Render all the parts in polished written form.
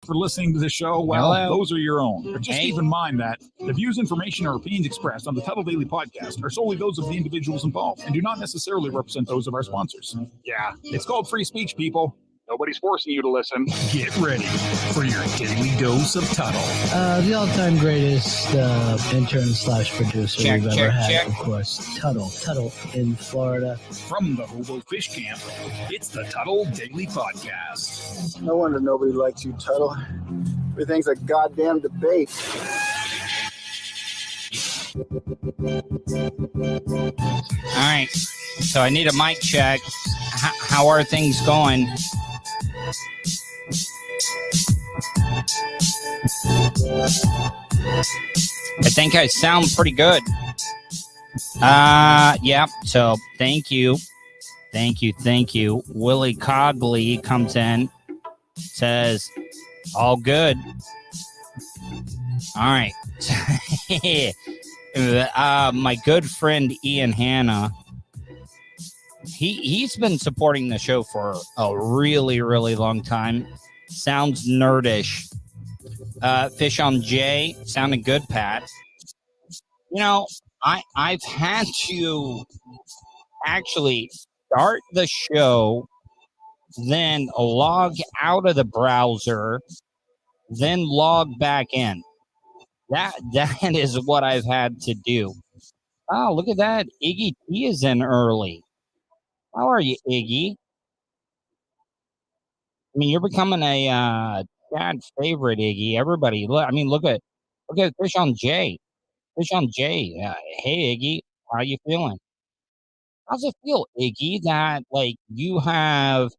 For listening to the show, well, those are your own. But just keep in mind that the views, information, or opinions expressed on the Tuddle Daily Podcast are solely those of the individuals involved and do not necessarily represent those of our sponsors. Yeah, it's called free speech, people. Nobody's forcing you to listen. Get ready for your daily dose of Tuddle. The all-time greatest intern/producer we've ever had, of course, Tuddle in Florida. From the Hobo Fish Camp, it's the Tuddle Daily Podcast. No wonder nobody likes you, Tuddle. Everything's a goddamn debate. All right, so I need a mic check. How are things going? I think I sound pretty good. Yeah, so thank you. Willie Cogley comes in, says, all good. All right. My good friend Ian Hanna, he's been supporting the show for a really, really long time. Sounds nerdish. Fish on J, sounding good, Pat. You know, I've had to actually start the show, then log out of the browser, then log back in. That is what I've had to do. Oh, look at that. Iggy T is in early. How are you, Iggy? I mean, you're becoming a Chad's favorite, Iggy. Everybody, look at Fish on J. Fish on J. Hey, Iggy, how you feeling? How's it feel, Iggy, that you have?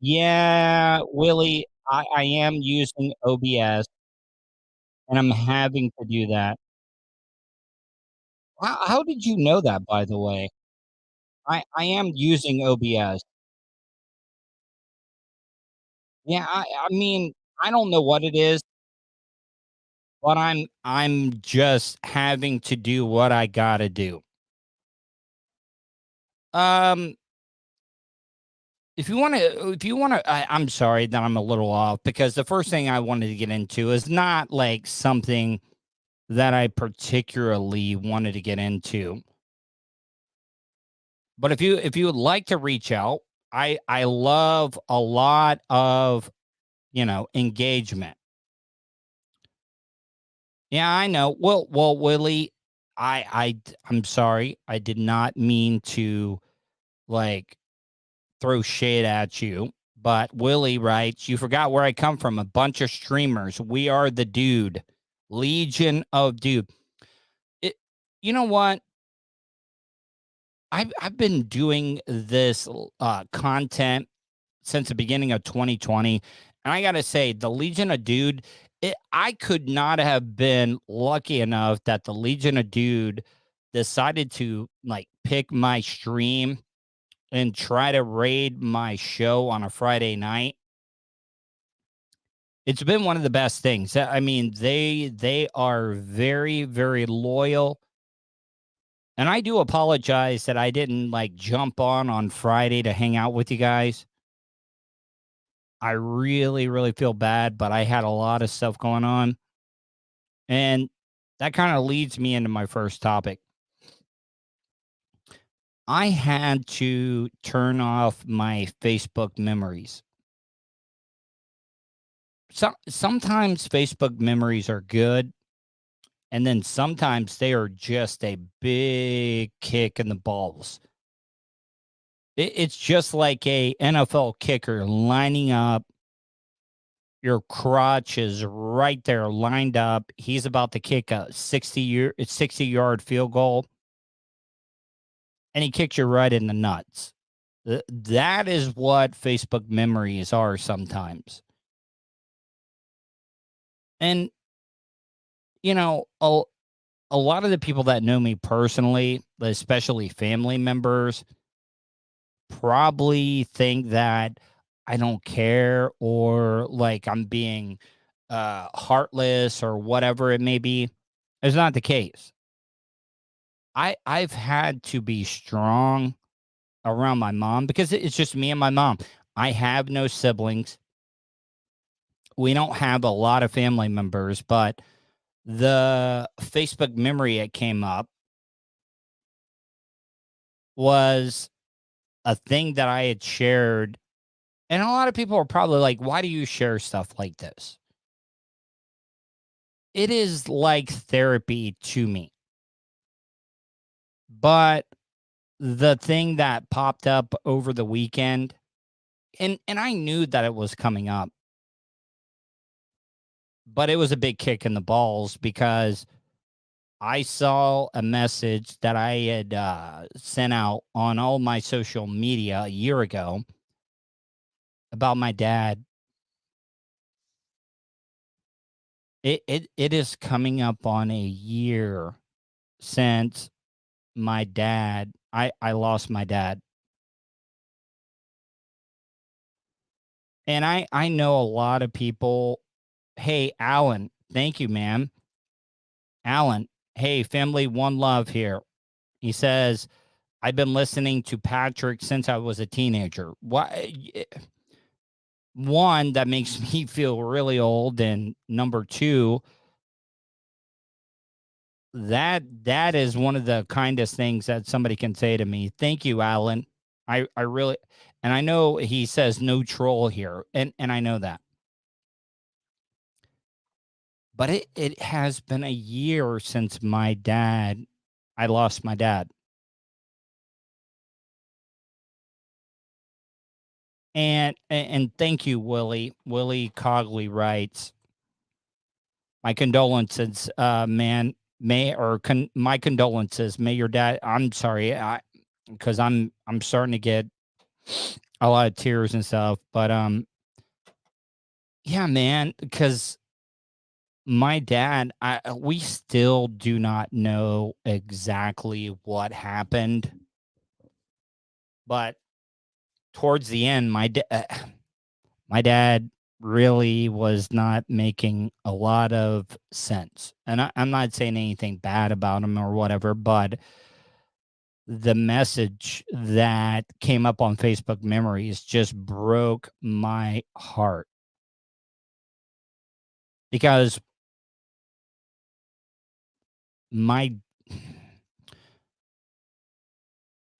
Yeah, Willie, I am using OBS, and I'm having to do that. How did you know that, by the way? I am using OBS. Yeah, I mean, I don't know what it is, but I'm just having to do what I gotta do. If you want to, I'm sorry that I'm a little off, because the first thing I wanted to get into is not like something that I particularly wanted to get into. But if you would like to reach out, I love a lot of, engagement. Yeah, I know. Well, Willie, I'm sorry. I did not mean to throw shade at you, but Willie writes, you forgot where I come from. A bunch of streamers. We are the dude. Legion of dude. You know what? I've been doing this content since the beginning of 2020, and I gotta say, the Legion of Dude, I could not have been lucky enough that the Legion of Dude decided to pick my stream and try to raid my show on a Friday night. It's been one of the best things. I mean, they are very, very loyal. And I do apologize that I didn't jump on Friday to hang out with you guys. I really, really feel bad, but I had a lot of stuff going on. And that kind of leads me into my first topic. I had to turn off my Facebook memories. Sometimes Facebook memories are good, and then sometimes they are just a big kick in the balls. It's just like a NFL kicker lining up. Your crotch is right there lined up. He's about to kick a 60-yard field goal, and he kicks you right in the nuts. That is what Facebook memories are sometimes. And, you know, a lot of the people that know me personally, especially family members, probably think that I don't care or like I'm being heartless or whatever it may be. It's not the case. I've had to be strong around my mom because it's just me and my mom. I have no siblings. We don't have a lot of family members, but the Facebook memory that came up was a thing that I had shared. And a lot of people are probably like, why do you share stuff like this? It is like therapy to me. But the thing that popped up over the weekend, and I knew that it was coming up, but it was a big kick in the balls because I saw a message that I had sent out on all my social media a year ago about my dad. It is coming up on a year since my dad, I lost my dad. And I know a lot of people. Hey, Alan, thank you, man. Alan, hey, family, one love here. He says, I've been listening to Patrick since I was a teenager. One, that makes me feel really old. And number two, that is one of the kindest things that somebody can say to me. Thank you, Alan. I really, and I know he says no troll here, and I know that. But it has been a year since I lost my dad. And thank you, Willie. Willie Cogley writes, my condolences, man. My condolences. May your dad. I'm sorry, because I'm starting to get a lot of tears and stuff. But yeah, man, because my dad, we still do not know exactly what happened, but towards the end, my dad really was not making a lot of sense. And I'm not saying anything bad about him or whatever, but the message that came up on Facebook Memories just broke my heart. Because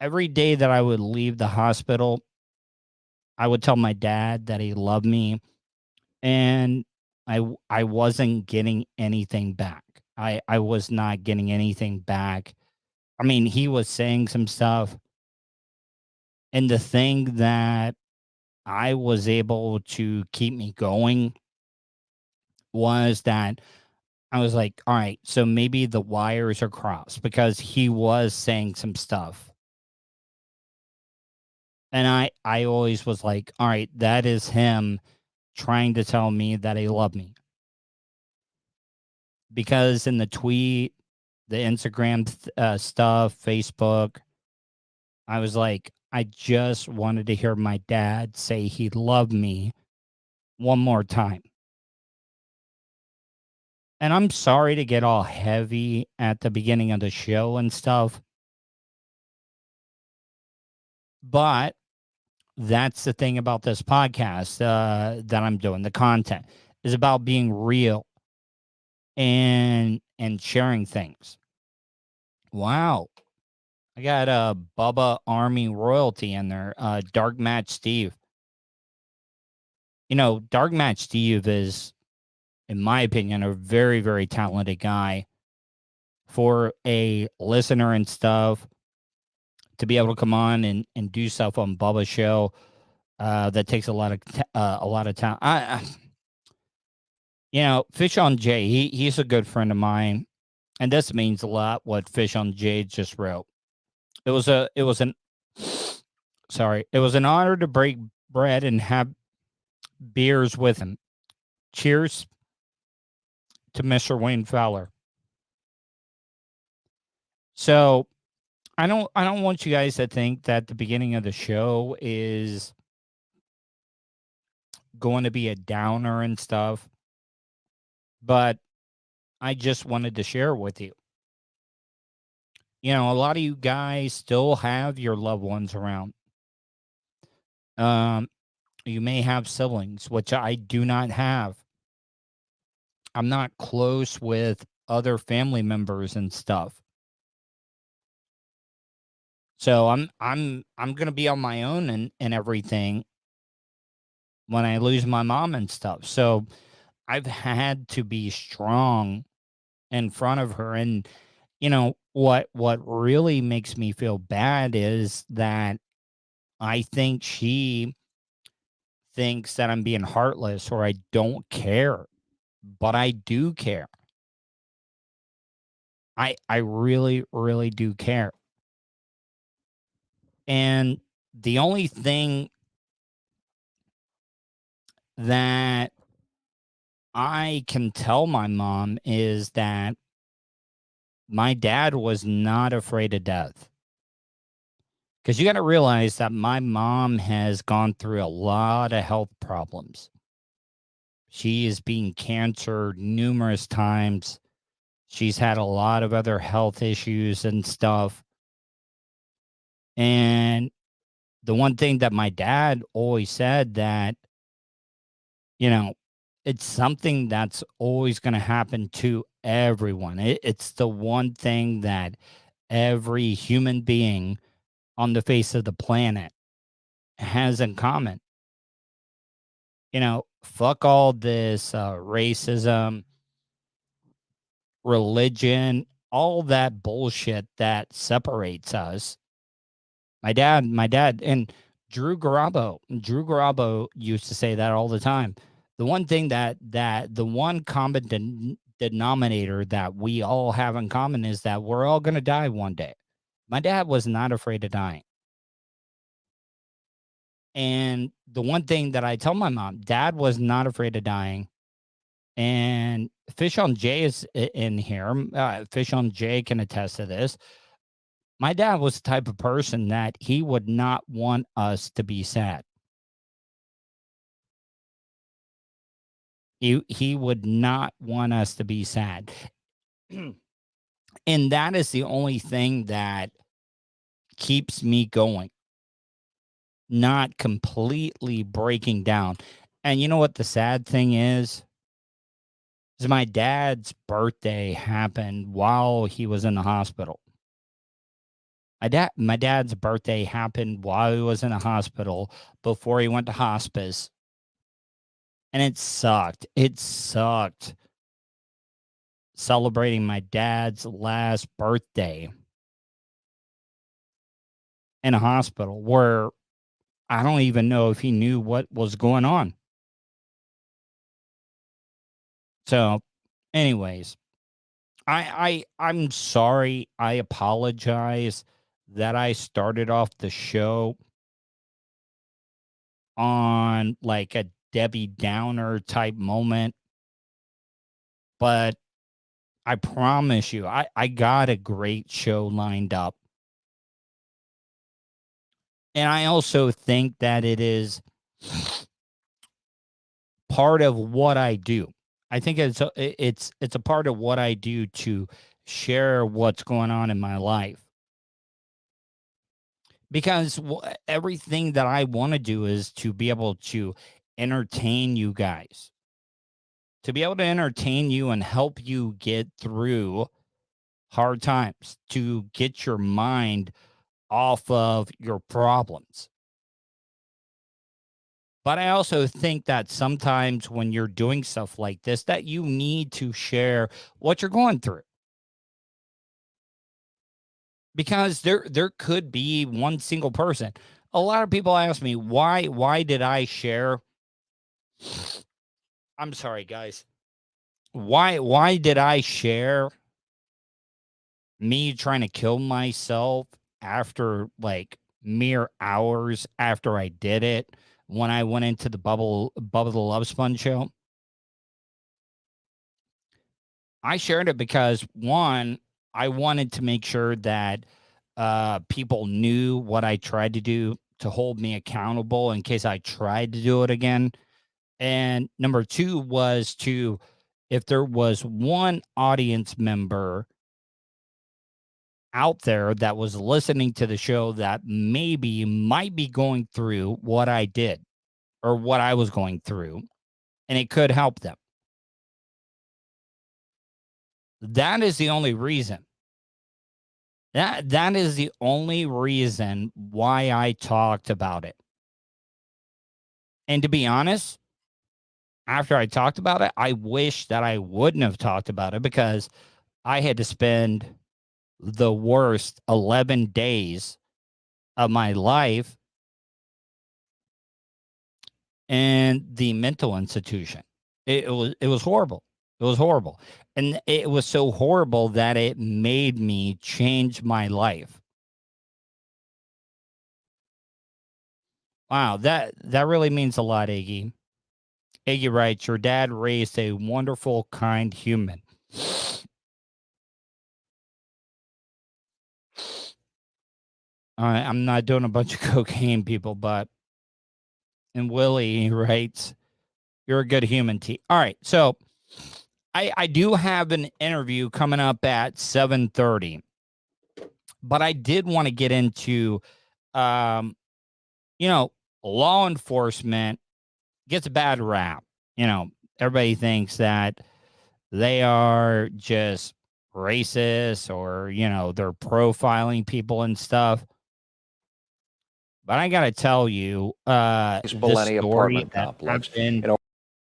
every day that I would leave the hospital, I would tell my dad that he loved me, and I wasn't getting anything back. I was not getting anything back. I mean, he was saying some stuff, and the thing that I was able to keep me going was that I was like, all right, so maybe the wires are crossed, because he was saying some stuff. And I always was like, all right, that is him trying to tell me that he loved me. Because in the tweet, the Instagram stuff, Facebook, I was like, I just wanted to hear my dad say he loved me one more time. And I'm sorry to get all heavy at the beginning of the show and stuff, but that's the thing about this podcast that I'm doing. The content is about being real and and sharing things. Wow. I got Bubba Army royalty in there. Dark Match Steve. You know, Dark Match Steve is, in my opinion, a very, very talented guy. For a listener and stuff to be able to come on and do stuff on Bubba's show, that takes a lot of time. You know, Fish on Jay, he's a good friend of mine, and this means a lot. What Fish on Jay just wrote. It was an honor to break bread and have beers with him. Cheers to Mr. Wayne Fowler. So I don't want you guys to think that the beginning of the show is going to be a downer and stuff, but I just wanted to share with you. You know, a lot of you guys still have your loved ones around. You may have siblings, which I do not have. I'm not close with other family members and stuff. So I'm gonna be on my own and everything when I lose my mom and stuff. So I've had to be strong in front of her. And you know what really makes me feel bad is that I think she thinks that I'm being heartless or I don't care, but I do care. I really, really do care. And the only thing that I can tell my mom is that my dad was not afraid of death. Because you got to realize that my mom has gone through a lot of health problems. She has been cancer numerous times. She's had a lot of other health issues and stuff. And the one thing that my dad always said that, you know, it's something that's always going to happen to everyone. It's the one thing that every human being on the face of the planet has in common. You know, fuck all this racism, religion, all that bullshit that separates us. My dad, and Drew Garabo used to say that all the time. The one thing that the one common denominator that we all have in common is that we're all going to die one day. My dad was not afraid of dying. And the one thing that I tell my mom, Dad was not afraid of dying. And Fish on Jay is in here. Fish on Jay can attest to this. My dad was the type of person that he would not want us to be sad. He would not want us to be sad. And that is the only thing that keeps me going. Not completely breaking down. And you know what the sad thing is? Is my dad's birthday happened while he was in the hospital. My dad's birthday happened while he was in the hospital before he went to hospice. And it sucked. It sucked celebrating my dad's last birthday in a hospital where I don't even know if he knew what was going on. So, anyways, I'm sorry. I apologize that I started off the show on like a Debbie Downer type moment. But I promise you, I got a great show lined up. And I also think that it is part of what I do. I think it's a part of what I do to share what's going on in my life. Because everything that I want to do is to be able to entertain you guys. to be able to entertain you and help you get through hard times, to get your mind off of your problems. But I also think that sometimes when you're doing stuff like this, that you need to share what you're going through. Because there could be one single person. A lot of people ask me, why did I share? I'm sorry, guys. Why did I share me trying to kill myself after like mere hours after I did it when I went into the Bubba the Love Sponge show? I shared it because, one, I wanted to make sure that people knew what I tried to do to hold me accountable in case I tried to do it again. And number two was to, if there was one audience member out there that was listening to the show that maybe might be going through what I did or what I was going through, and it could help them. That is the only reason. That is the only reason why I talked about it. And to be honest, after I talked about it, I wish that I wouldn't have talked about it, because I had to spend the worst 11 days of my life in the mental institution. It was horrible. It was horrible. And it was so horrible that it made me change my life. Wow, that really means a lot, Iggy. Iggy writes, your dad raised a wonderful, kind human. All right, I'm not doing a bunch of cocaine, people, but... And Willie writes, you're a good human, T. All right, so I do have an interview coming up at 7:30, but I did want to get into, law enforcement gets a bad rap. Everybody thinks that they are just racist or, they're profiling people and stuff. But I got to tell you, this story apartment that complex happened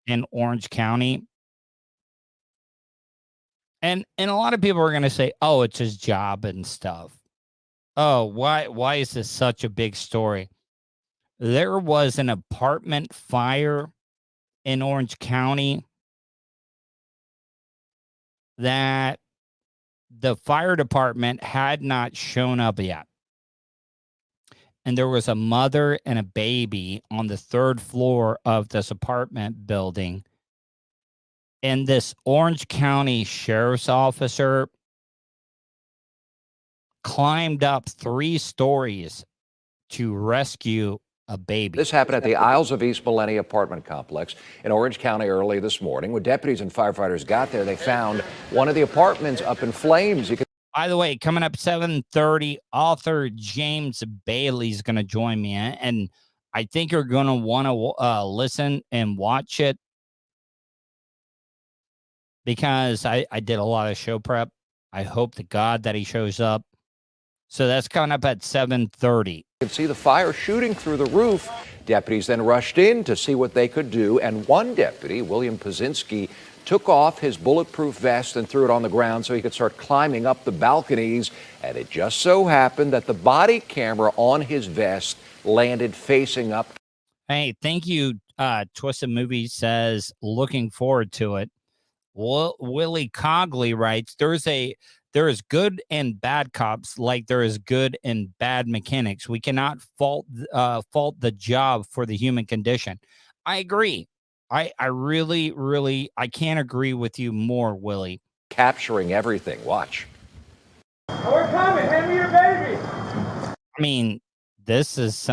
in Orange County. And a lot of people are going to say, oh, it's his job and stuff. Oh, why is this such a big story? There was an apartment fire in Orange County that the fire department had not shown up yet. And there was a mother and a baby on the third floor of this apartment building. And this Orange County sheriff's officer climbed up 3 stories to rescue a baby. This happened at the Isles of East Millennia apartment complex in Orange County early this morning. When deputies and firefighters got there, they found one of the apartments up in flames. By the way, coming up 7:30, author James Bailey's going to join me, and I think you're going to want to listen and watch it, because I did a lot of show prep. I hope to God that he shows up. So that's coming up at 7:30. You can see the fire shooting through the roof. Deputies then rushed in to see what they could do, and one deputy, William Pazinski, took off his bulletproof vest and threw it on the ground so he could start climbing up the balconies. And it just so happened that the body camera on his vest landed facing up. Hey, thank you. Twisted Movie says, looking forward to it. Willie Cogley writes, there is good and bad cops like there is good and bad mechanics. We cannot fault the job for the human condition. I agree. I really, really, I can't agree with you more, Willie. Capturing everything. Watch. We're coming. Hand me your baby. I mean, this is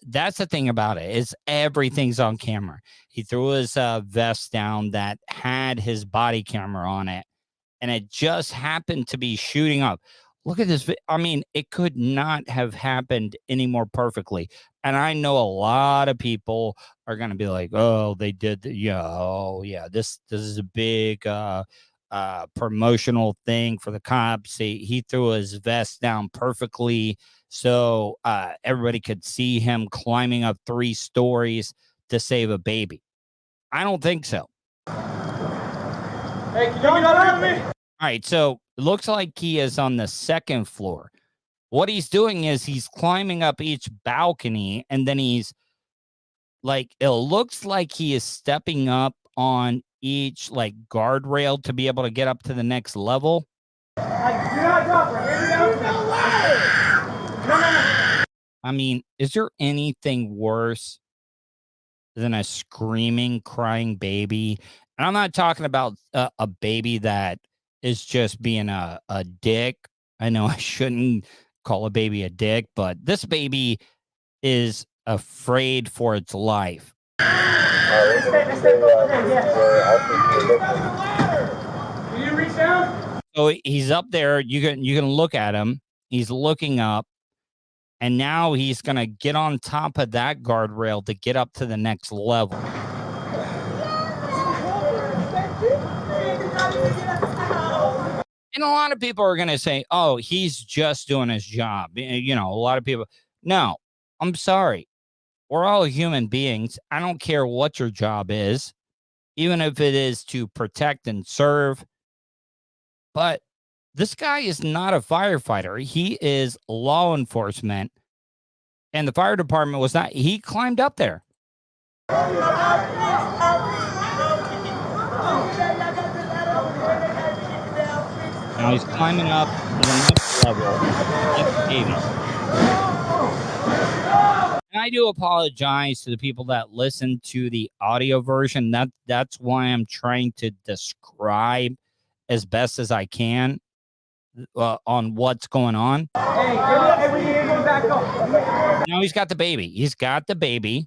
that's the thing about it, is everything's on camera. He threw his vest down that had his body camera on it, and it just happened to be shooting up. Look at this. I mean, it could not have happened any more perfectly. And I know a lot of people are going to be like, oh, they did. This is a big promotional thing for the cops. He threw his vest down perfectly so everybody could see him climbing up 3 stories to save a baby. I don't think so. Hey, can you get on me? All right, so it looks like he is on the 2nd floor. What he's doing is he's climbing up each balcony, and then he's like, it looks like he is stepping up on each like guardrail to be able to get up to the next level. Do not drop her. No. I mean, is there anything worse than a screaming, crying baby? And I'm not talking about a baby that is just being a dick. I know I shouldn't call a baby a dick, but this baby is afraid for its life. Can you reach down? So he's up there. You can look at him. He's looking up, and now he's gonna get on top of that guardrail to get up to the next level. And a lot of people are going to say, oh, he's just doing his job. You know, a lot of people. No, I'm sorry. We're all human beings. I don't care what your job is, even if it is to protect and serve. But this guy is not a firefighter. He is law enforcement. And the fire department was not. He climbed up there. Now he's climbing up to the next level. And I do apologize to the people that listen to the audio version. That's why I'm trying to describe as best as I can on what's going on. Now he's got the baby. He's got the baby.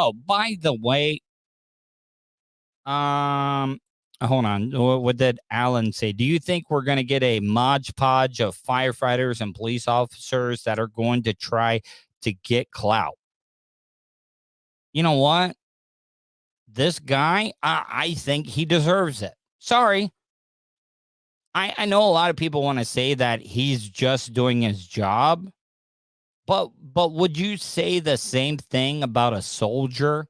Oh, by the way, hold on. What did Alan say? Do you think we're going to get a Mod Podge of firefighters and police officers that are going to try to get clout? You know what? This guy, I think he deserves it. Sorry. I know a lot of people want to say that he's just doing his job. But would you say the same thing about a soldier?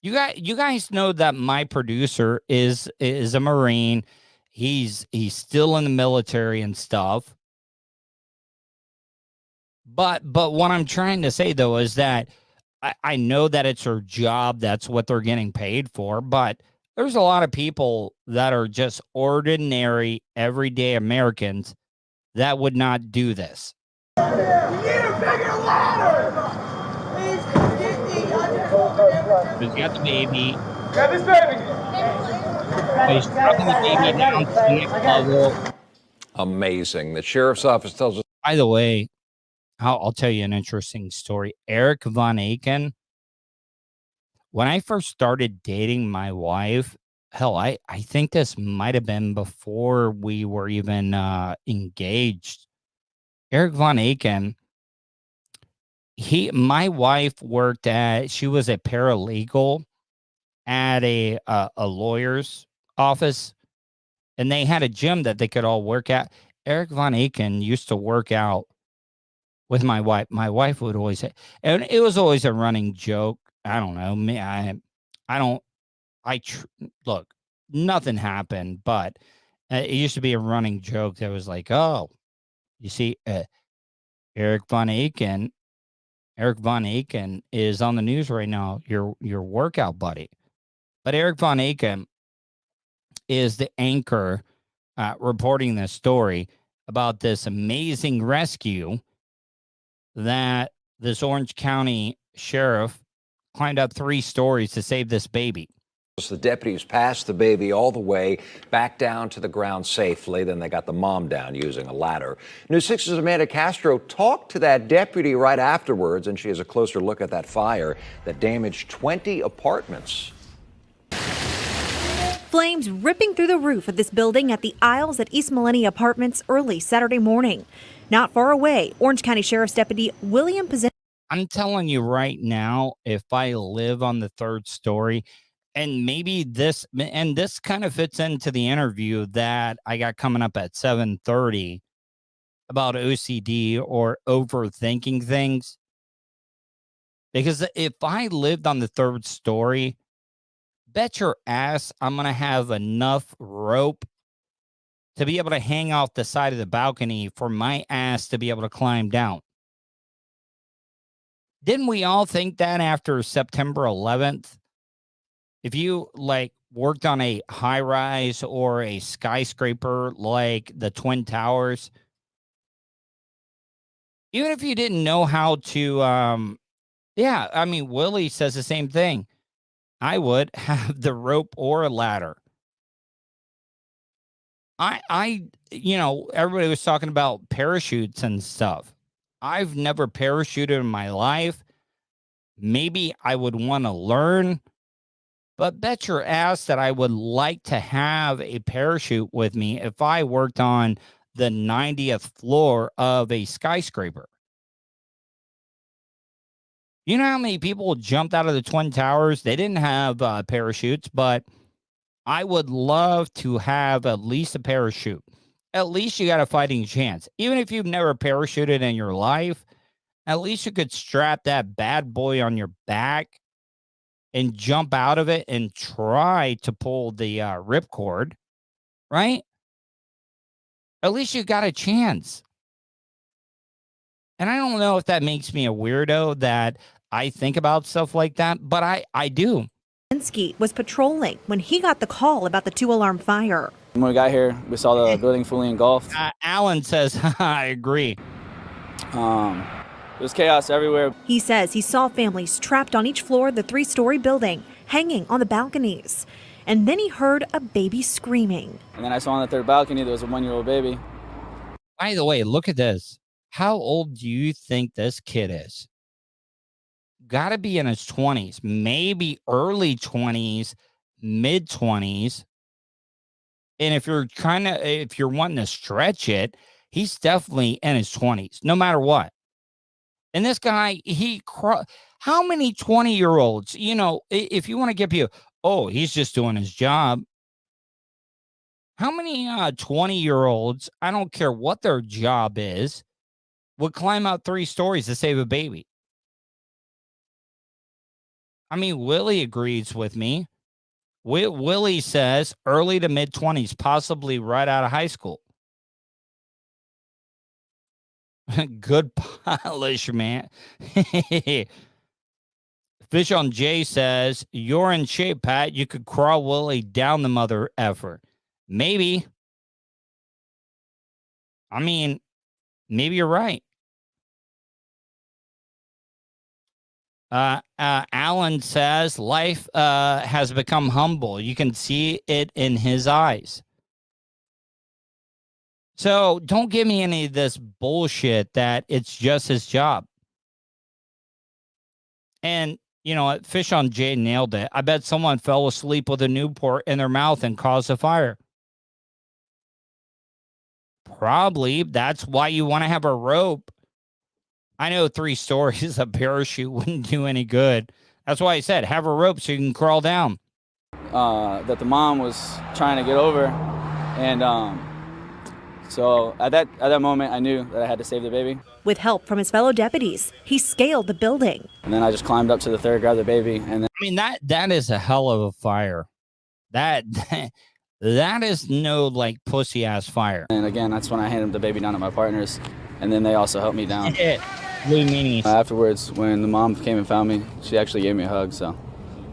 You guys know that my producer is a Marine. He's still in the military and stuff. But what I'm trying to say though is that I know that it's her job. That's what they're getting paid for. But there's a lot of people that are just ordinary, everyday Americans that would not do this. You need a bigger ladder! Please get me. He's got the baby. Grab this baby. He's dropping the baby down to the next level. Amazing. The sheriff's office tells us. By the way, I'll tell you an interesting story. Eric Von Aken, when I first started dating my wife, hell, I think this might have been before we were even engaged. Eric Von Aken, my wife worked she was a paralegal at a lawyer's office, and they had a gym that they could all work at. Eric Von Aken used to work out with my wife. My wife would always say, and it was always a running joke. I don't know. Look, nothing happened, but it used to be a running joke that was like, oh, you see, Eric Von Aken is on the news right now, your workout buddy. But Eric Von Aken is the anchor reporting this story about this amazing rescue that this Orange County sheriff climbed up 3 stories to save this baby. The deputies passed the baby all the way back down to the ground safely. Then they got the mom down using a ladder. News 6's Amanda Castro talked to that deputy right afterwards, and she has a closer look at that fire that damaged 20 apartments. Flames ripping through the roof of this building at the Isles at East Millennia Apartments early Saturday morning. Not far away, Orange County Sheriff's Deputy William Pazin. I'm telling you right now, if I live on the third story, and maybe this kind of fits into the interview that I got coming up at 7:30 about OCD or overthinking things. Because if I lived on the third story, bet your ass I'm going to have enough rope to be able to hang off the side of the balcony for my ass to be able to climb down. Didn't we all think that after September 11th? If you worked on a high rise or a skyscraper like the Twin Towers, even if you didn't know how to, Willie says the same thing. I would have the rope or a ladder. Everybody was talking about parachutes and stuff. I've never parachuted in my life. Maybe I would want to learn, but bet your ass that I would like to have a parachute with me if I worked on the 90th floor of a skyscraper. You know how many people jumped out of the Twin Towers? They didn't have parachutes, but I would love to have at least a parachute. At least you got a fighting chance. Even if you've never parachuted in your life, at least you could strap that bad boy on your back and jump out of it and try to pull the ripcord, right? At least you got a chance. And I don't know if that makes me a weirdo that I think about stuff like that, but I do. Pazin was patrolling when he got the call about the 2-alarm fire. When we got here, we saw the building fully engulfed. Alan says, I agree. There was chaos everywhere. He says he saw families trapped on each floor of the 3-story building, hanging on the balconies. And then he heard a baby screaming. And then I saw on the third balcony, there was a 1-year-old baby. By the way, look at this. How old do you think this kid is? Got to be in his 20s, maybe early 20s, mid 20s. And if you're wanting to stretch it, he's definitely in his 20s, no matter what. And this guy, how many 20-year-olds, if you want to give you, he's just doing his job. How many 20-year-olds, I don't care what their job is, would climb out 3 stories to save a baby? I mean, Willie agrees with me. Willie says early to mid 20s, possibly right out of high school. Good polish, man. Fish on J says, you're in shape, Pat. You could crawl Willie down the mother effer. Maybe. I mean, maybe you're right. Alan says life has become humble. You can see it in his eyes. So don't give me any of this bullshit that it's just his job. And you know what? Fish on J nailed it. I bet someone fell asleep with a Newport in their mouth and caused a fire. Probably. That's why you want to have a rope. I know 3 stories, a parachute wouldn't do any good. That's why I said have a rope so you can crawl down. That the mom was trying to get over. And so at that moment, I knew that I had to save the baby. With help from his fellow deputies, he scaled the building. And then I just climbed up to the 3rd, grabbed the baby. And then I mean, that is a hell of a fire. That is no pussy ass fire. And again, that's when I handed the baby down to my partners. And then they also helped me down. Blue meanies. Afterwards, when the mom came and found me, she actually gave me a hug, so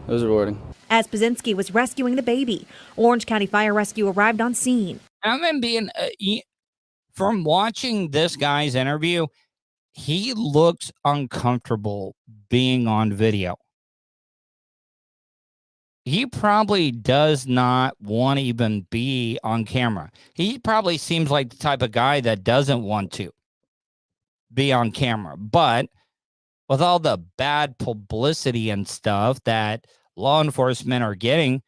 it was rewarding. As Pazin was rescuing the baby, Orange County Fire Rescue arrived on scene. I'm being from watching this guy's interview, he looks uncomfortable being on video. He probably does not want to even be on camera. He probably seems like the type of guy that doesn't want to be on camera. But with all the bad publicity and stuff that law enforcement are getting,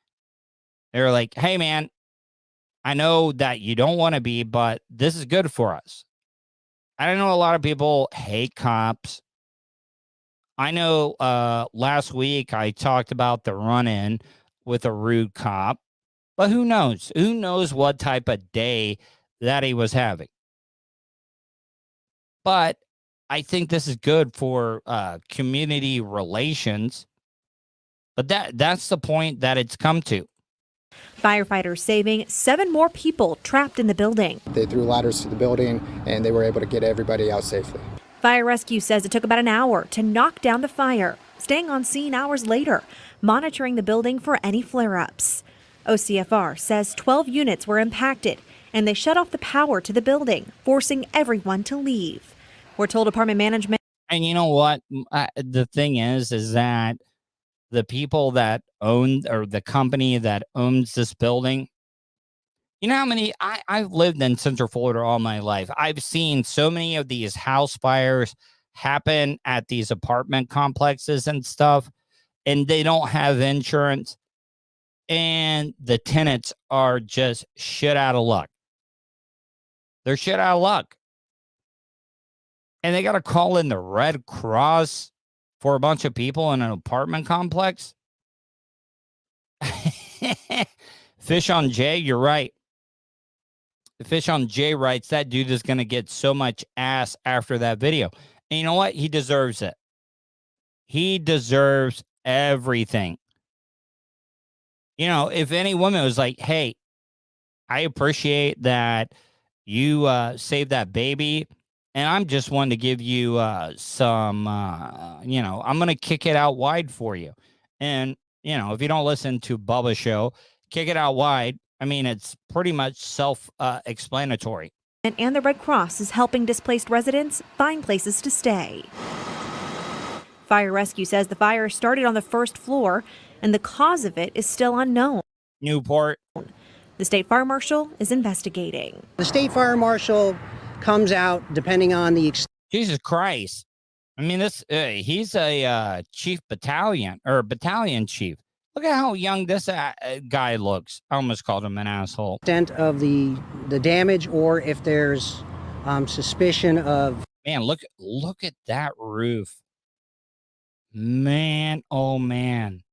They're like, hey, man, I know that you don't want to be, but this is good for us. I know a lot of people hate cops. I know last week I talked about the run-in with a rude cop, but who knows? Who knows what type of day that he was having? But I think this is good for community relations. But that's the point that it's come to. Firefighters saving 7 more people trapped in the building. They threw ladders to the building, and they were able to get everybody out safely. Fire rescue says it took about an hour to knock down the fire, staying on scene hours later, monitoring the building for any flare-ups. OCFR says 12 units were impacted, and they shut off the power to the building, forcing everyone to leave. We're told department management. And you know what? The thing is that the people that own, or the company that owns this building, you know how many, I've lived in Central Florida all my life. I've seen so many of these house fires happen at these apartment complexes and stuff, and they don't have insurance, and the tenants are just shit out of luck. They're shit out of luck. And they got to call in the Red Cross for a bunch of people in an apartment complex. Fish on Jay, you're right. Fish on Jay writes, that dude is going to get so much ass after that video. And you know what? He deserves it. He deserves everything. You know, if any woman was like, hey, I appreciate that you saved that baby, and I'm just wanting to give you some, I'm going to kick it out wide for you. And, if you don't listen to Bubba's show, Kick It Out Wide, I mean, it's pretty much self-explanatory. And the Red Cross is helping displaced residents find places to stay. Fire rescue says the fire started on the first floor, and the cause of it is still unknown. Newport. The state fire marshal is investigating. The state fire marshal comes out depending on the Jesus Christ. I mean, he's a chief battalion chief. Look at how young this guy looks. I almost called him an asshole. Extent of the damage, or if there's suspicion of. Man, look at that roof. Man, oh man.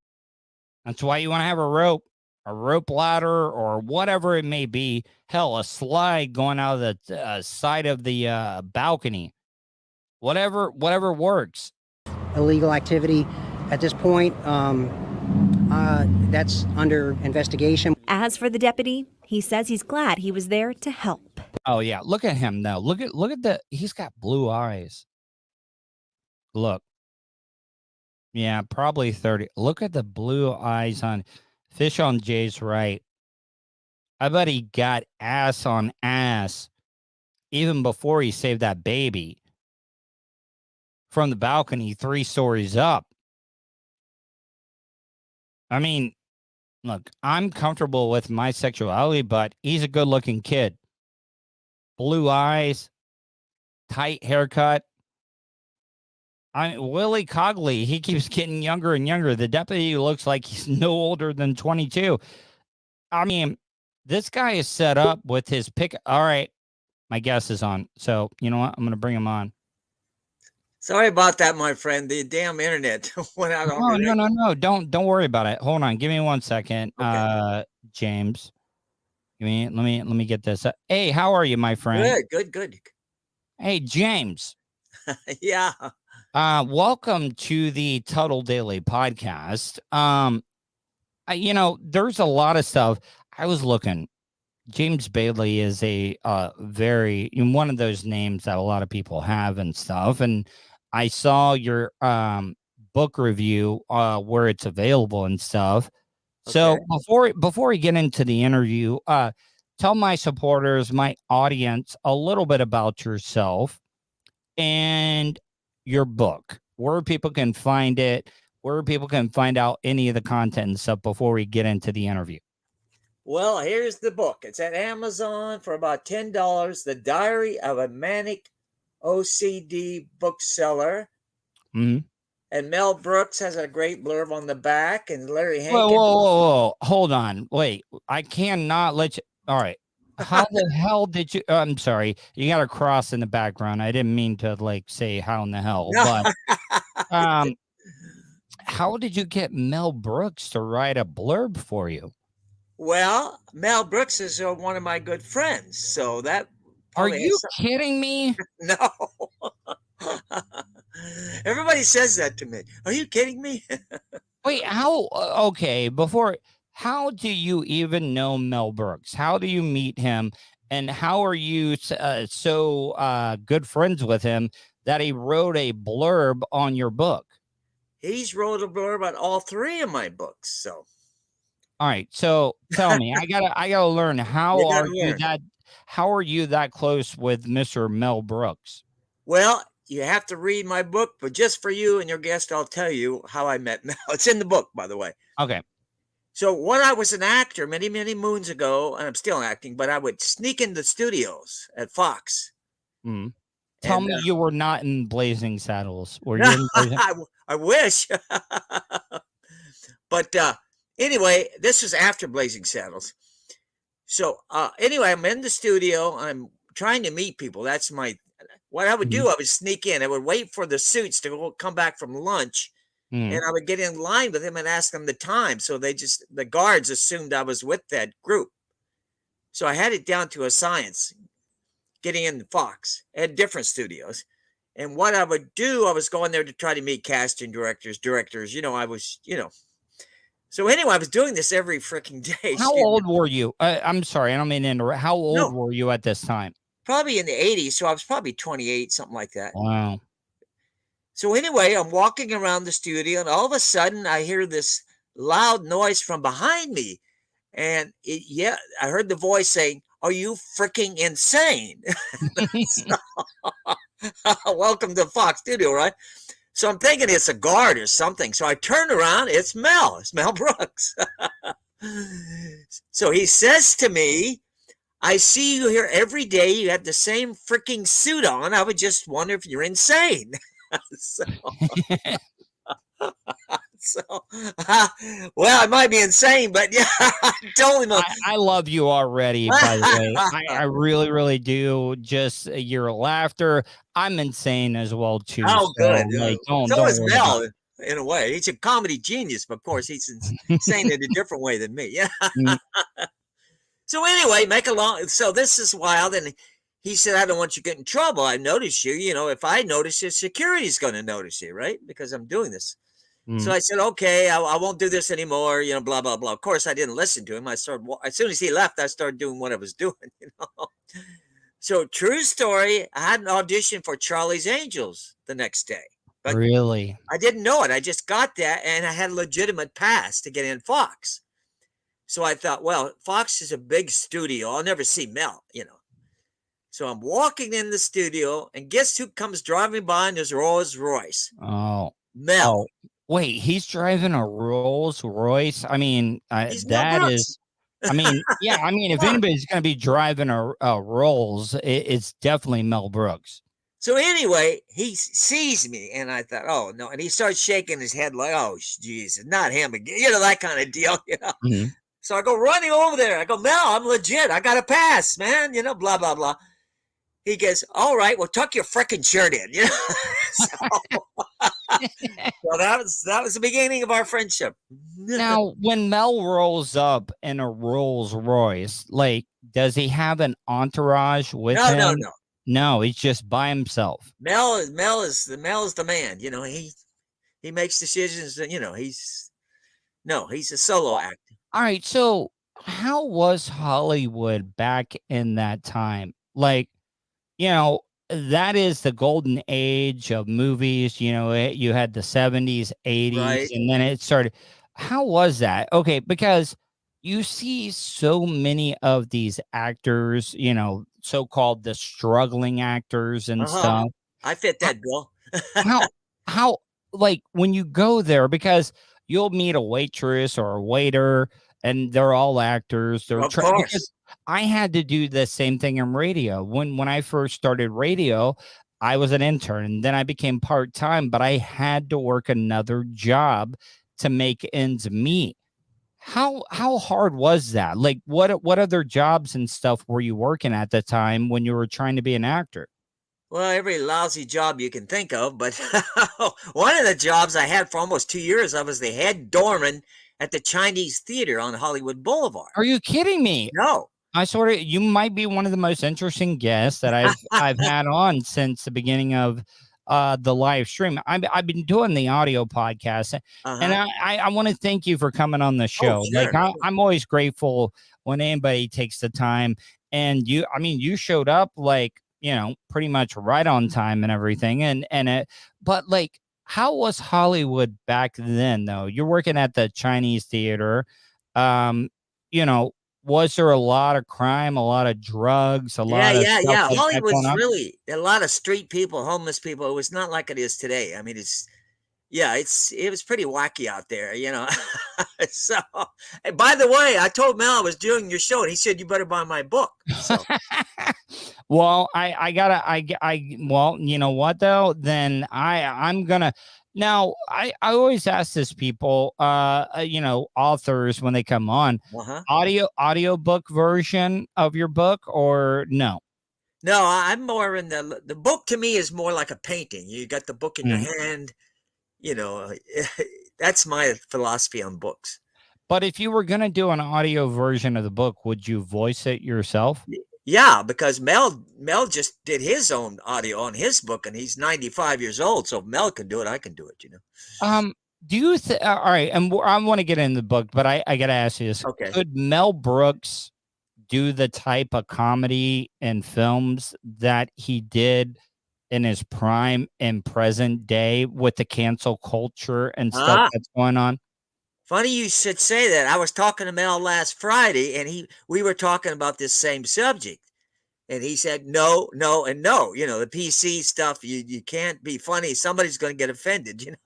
That's why you want to have a rope ladder, or whatever it may be. Hell, a slide going out of the side of the balcony. Whatever works. Illegal activity at this point. That's under investigation. As for the deputy, he says he's glad he was there to help. Oh yeah, look at him now. Look at he's got blue eyes. Look. Yeah, probably 30. Look at the blue eyes on Fish on Jay's right. I bet he got ass on ass even before he saved that baby from the balcony 3 stories up. I mean, look, I'm comfortable with my sexuality, but he's a good-looking kid. Blue eyes, tight haircut. Willie Cogley, he keeps getting younger and younger. The deputy looks like he's no older than 22. I mean, this guy is set up with his pick. All right, my guest is on. So, you know what? I'm going to bring him on. Sorry about that, my friend. The damn internet went out. No. Don't worry about it. Hold on. Give me 1 second. Okay. James. Let me get this. Hey, how are you, my friend? Good. Hey, James. Yeah. Welcome to the Tuddle Daily Podcast. There's a lot of stuff. I was looking. James Bailey is a one of those names that a lot of people have and stuff. And I saw your book review where it's available and stuff. Okay. So before we get into the interview, tell my supporters, my audience, a little bit about yourself and your book, where people can find it, where people can find out any of the content and stuff before we get into the interview. Well, here's the book. It's at Amazon for about $10. The Diary of a Manic OCD Bookseller. Mm-hmm. And Mel Brooks has a great blurb on the back, and Larry Hankin. Whoa. Hold on. Wait, I cannot let you. All right. How the hell did you? I'm sorry. You got a cross in the background. I didn't mean to say how in the hell, but how did you get Mel Brooks to write a blurb for you? Well, Mel Brooks is one of my good friends, so that. Are you kidding me? No. Everybody says that to me. Are you kidding me? Wait, how? Okay, how do you even know Mel Brooks? How do you meet him? And how are you so good friends with him that he wrote a blurb on your book? He's wrote a blurb on all 3 of my books. So, all right. So tell me, I gotta learn. How are you that close with Mr. Mel Brooks? Well, you have to read my book, but just for you and your guest, I'll tell you how I met Mel. It's in the book, by the way. Okay. So when I was an actor many, many moons ago, and I'm still acting, but I would sneak into studios at Fox. Mm. Tell me you were not in Blazing Saddles. Were you in Blazing? I wish. But anyway, this was after Blazing Saddles. So anyway, I'm in the studio. I'm trying to meet people. That's what I would do. I would sneak in. I would wait for the suits to come back from lunch. And I would get in line with him and ask them the time. So the guards assumed I was with that group. So I had it down to a science, getting in the Fox at different studios. And what I would do, I was going there to try to meet casting directors. So anyway, I was doing this every freaking day. How old were you? I'm sorry, I don't mean to interrupt. How old were you at this time? Probably in the 80s. So I was probably 28, something like that. Wow. So anyway, I'm walking around the studio, and all of a sudden I hear this loud noise from behind me. And I heard the voice saying, "Are you freaking insane?" Welcome to Fox Studio, right? So I'm thinking it's a guard or something. So I turn around, it's Mel Brooks. So he says to me, "I see you here every day. You have the same freaking suit on. I would just wonder if you're insane." Well, I might be insane, but yeah, I told him. I love you already, by the way. I really, really do. Just your laughter. I'm insane as well, too. Oh, good. So is Mel, in a way. He's a comedy genius, but of course, he's insane in a different way than me. Yeah. So anyway, so this is wild, and he said, "I don't want you to get in trouble. I notice you. If I notice you, security's going to notice you, right? Because I'm doing this." So I said, "Okay, I won't do this anymore, blah, blah, blah." Of course, I didn't listen to him. As soon as he left, I started doing what I was doing, So true story, I had an audition for Charlie's Angels the next day. But really? I didn't know it. I just got that, and I had a legitimate pass to get in Fox. So I thought, well, Fox is a big studio. I'll never see Mel, So I'm walking in the studio, and guess who comes driving by in his Rolls Royce? Oh. Mel. Oh. Wait, he's driving a Rolls Royce? I mean, that is... I mean, yeah, if anybody's going to be driving a Rolls, it's definitely Mel Brooks. So anyway, he sees me, and I thought, oh, no. And he starts shaking his head like, oh, Jesus, not him again. That kind of deal, Mm-hmm. So I go running over there. I go, "Mel, I'm legit. I got a pass, man, blah, blah, blah." He goes, "All right, well, tuck your freaking shirt in." So that was the beginning of our friendship. Now, when Mel rolls up in a Rolls Royce, does he have an entourage with him? No, he's just by himself. Mel is the man. He makes decisions. He's a solo actor. All right, so how was Hollywood back in that time? That is the golden age of movies. You had the 70s, 80s, right. And then it started. How was that? Okay, because you see so many of these actors, so-called the struggling actors and stuff. I fit that bill. how when you go there, because you'll meet a waitress or a waiter, and they're all actors. Because I had to do the same thing in radio. When I first started radio, I was an intern, and then I became part-time, but I had to work another job to make ends meet. How hard was that? Like, what other jobs and stuff were you working at the time when you were trying to be an actor? Well, every lousy job you can think of, but one of the jobs I had for almost 2 years, I was the head doorman at the Chinese Theater on Hollywood Boulevard. Are you kidding me? No. You might be one of the most interesting guests that I've had on since the beginning of the live stream. I've been doing the audio podcast, and I want to thank you for coming on the show. Oh, sure. Like I'm always grateful when anybody takes the time, and you showed up like, pretty much right on time and everything. But like, how was Hollywood back then though? You're working at the Chinese Theater. Was there a lot of crime, a lot of drugs, Yeah. like Hollywood's really a lot of street people, homeless people. It was not like it is today. I mean, it was pretty wacky out there, So, and by the way, I told Mel I was doing your show, and he said you better buy my book. So. Well, well, you know what though? Then I'm gonna. Now, I always ask this people, authors when they come on, audio book version of your book or no? No, I'm more in the book. To me, is more like a painting. You got the book in your hand. That's my philosophy on books. But if you were going to do an audio version of the book, would you voice it yourself? Yeah, because Mel just did his own audio on his book, and he's 95 years old. So if Mel can do it, I can do it. Do you all right? And I want to get in the book, but I got to ask you this. Okay. Could Mel Brooks do the type of comedy and films that he did in his prime and present day with the cancel culture and stuff that's going on? Funny you should say that. I was talking to Mel last Friday, and we were talking about this same subject, and he said no, and no. The PC stuff, you can't be funny. Somebody's going to get offended.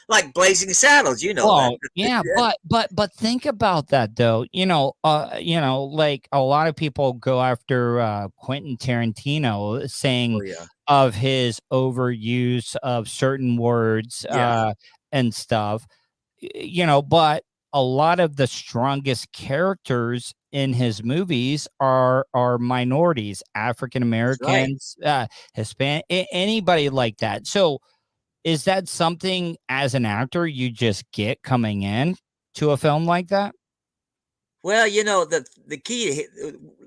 Like Blazing Saddles. Well, that. yeah, but think about that though. Like a lot of people go after Quentin Tarantino, saying of his overuse of certain words and stuff. But a lot of the strongest characters in his movies are minorities, African Americans, Hispanic, anybody like that. So is that something as an actor you just get coming in to a film like that? Well, the key,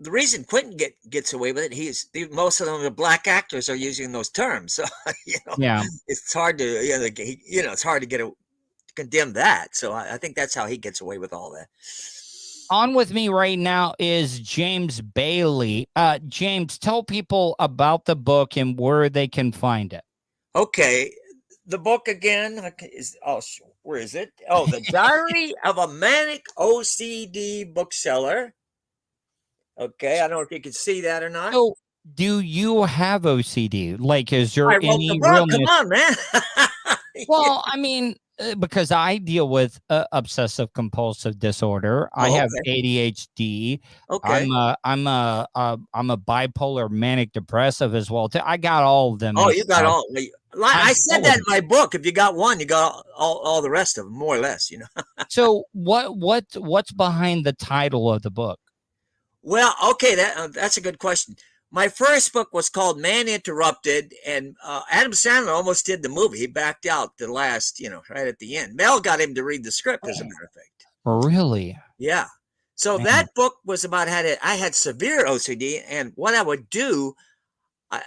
the reason Quentin gets away with it, most of them, the black actors are using those terms. So, it's hard to, it's hard to condemn that. So I think that's how he gets away with all that. On with me right now is James Bailey. James, tell people about the book and where they can find it. Okay. The book again where is it? Oh, The Diary of a Manic OCD Bookseller. Okay. I don't know if you can see that or not. So, do you have OCD? Like, is there any realness? Come on, man. Well, I mean, because I deal with obsessive compulsive disorder. I have ADHD. Okay. I'm a bipolar manic depressive as well. I got all of them. Oh, you got all. I said that in my book. If you got one, you got all the rest of them, more or less. So what's behind the title of the book? Well, okay, that's a good question. My first book was called Man Interrupted, and Adam Sandler almost did the movie. He backed out the last, right at the end. Mel got him to read the script, as a matter of fact. Really? Yeah. So that book was about I had severe OCD, and what I would do,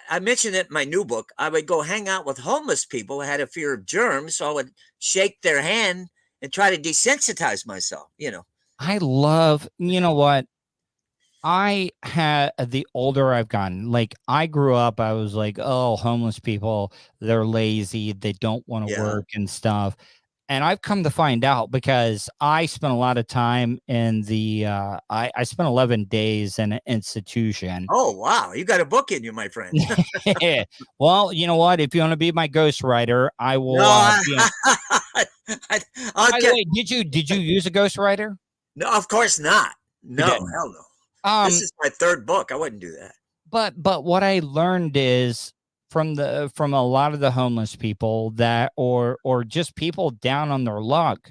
I mentioned it in my new book, I would go hang out with homeless people who had a fear of germs, so I would shake their hand and try to desensitize myself, I love, what? I had, the older I've gotten, like I grew up, I was like, oh, homeless people, they're lazy, they don't want to work and stuff. And I've come to find out because I spent a lot of time in the, I spent 11 days in an institution. Oh, wow. You got a book in you, my friend. Well, you know what? If you want to be my ghostwriter, I will. By the way, did you use a ghostwriter? No, of course not. No, hell no. This is my third book. I wouldn't do that. But what I learned is from a lot of the homeless people that or just people down on their luck.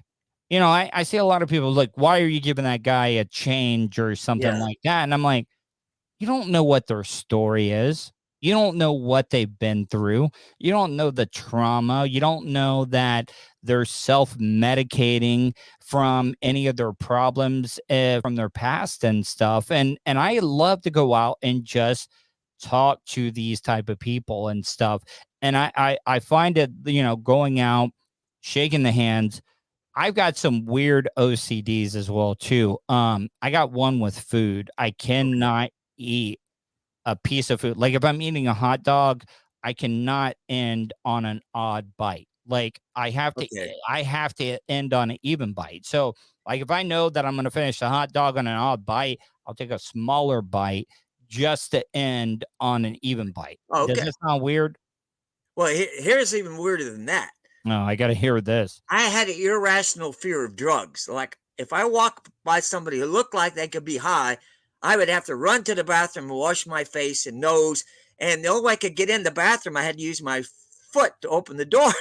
You know, I see a lot of people like, why are you giving that guy a change or something like that? And I'm like, you don't know what their story is. You don't know what they've been through. You don't know the trauma. You don't know that they're self-medicating from any of their problems from their past and stuff. And I love to go out and just talk to these type of people and stuff. And I find it, you know, going out, shaking the hands. I've got some weird OCDs as well, too. I got one with food. I cannot eat a piece of food. Like if I'm eating a hot dog, I cannot end on an odd bite. Like I have to end on an even bite. So like if I know that I'm going to finish the hot dog on an odd bite, I'll take a smaller bite just to end on an even bite. Okay. Does that sound weird? Well, here's even weirder than that. No, I got to hear this. I had an irrational fear of drugs. Like if I walk by somebody who looked like they could be high, I would have to run to the bathroom and wash my face and nose. And the only way I could get in the bathroom, I had to use my foot to open the door.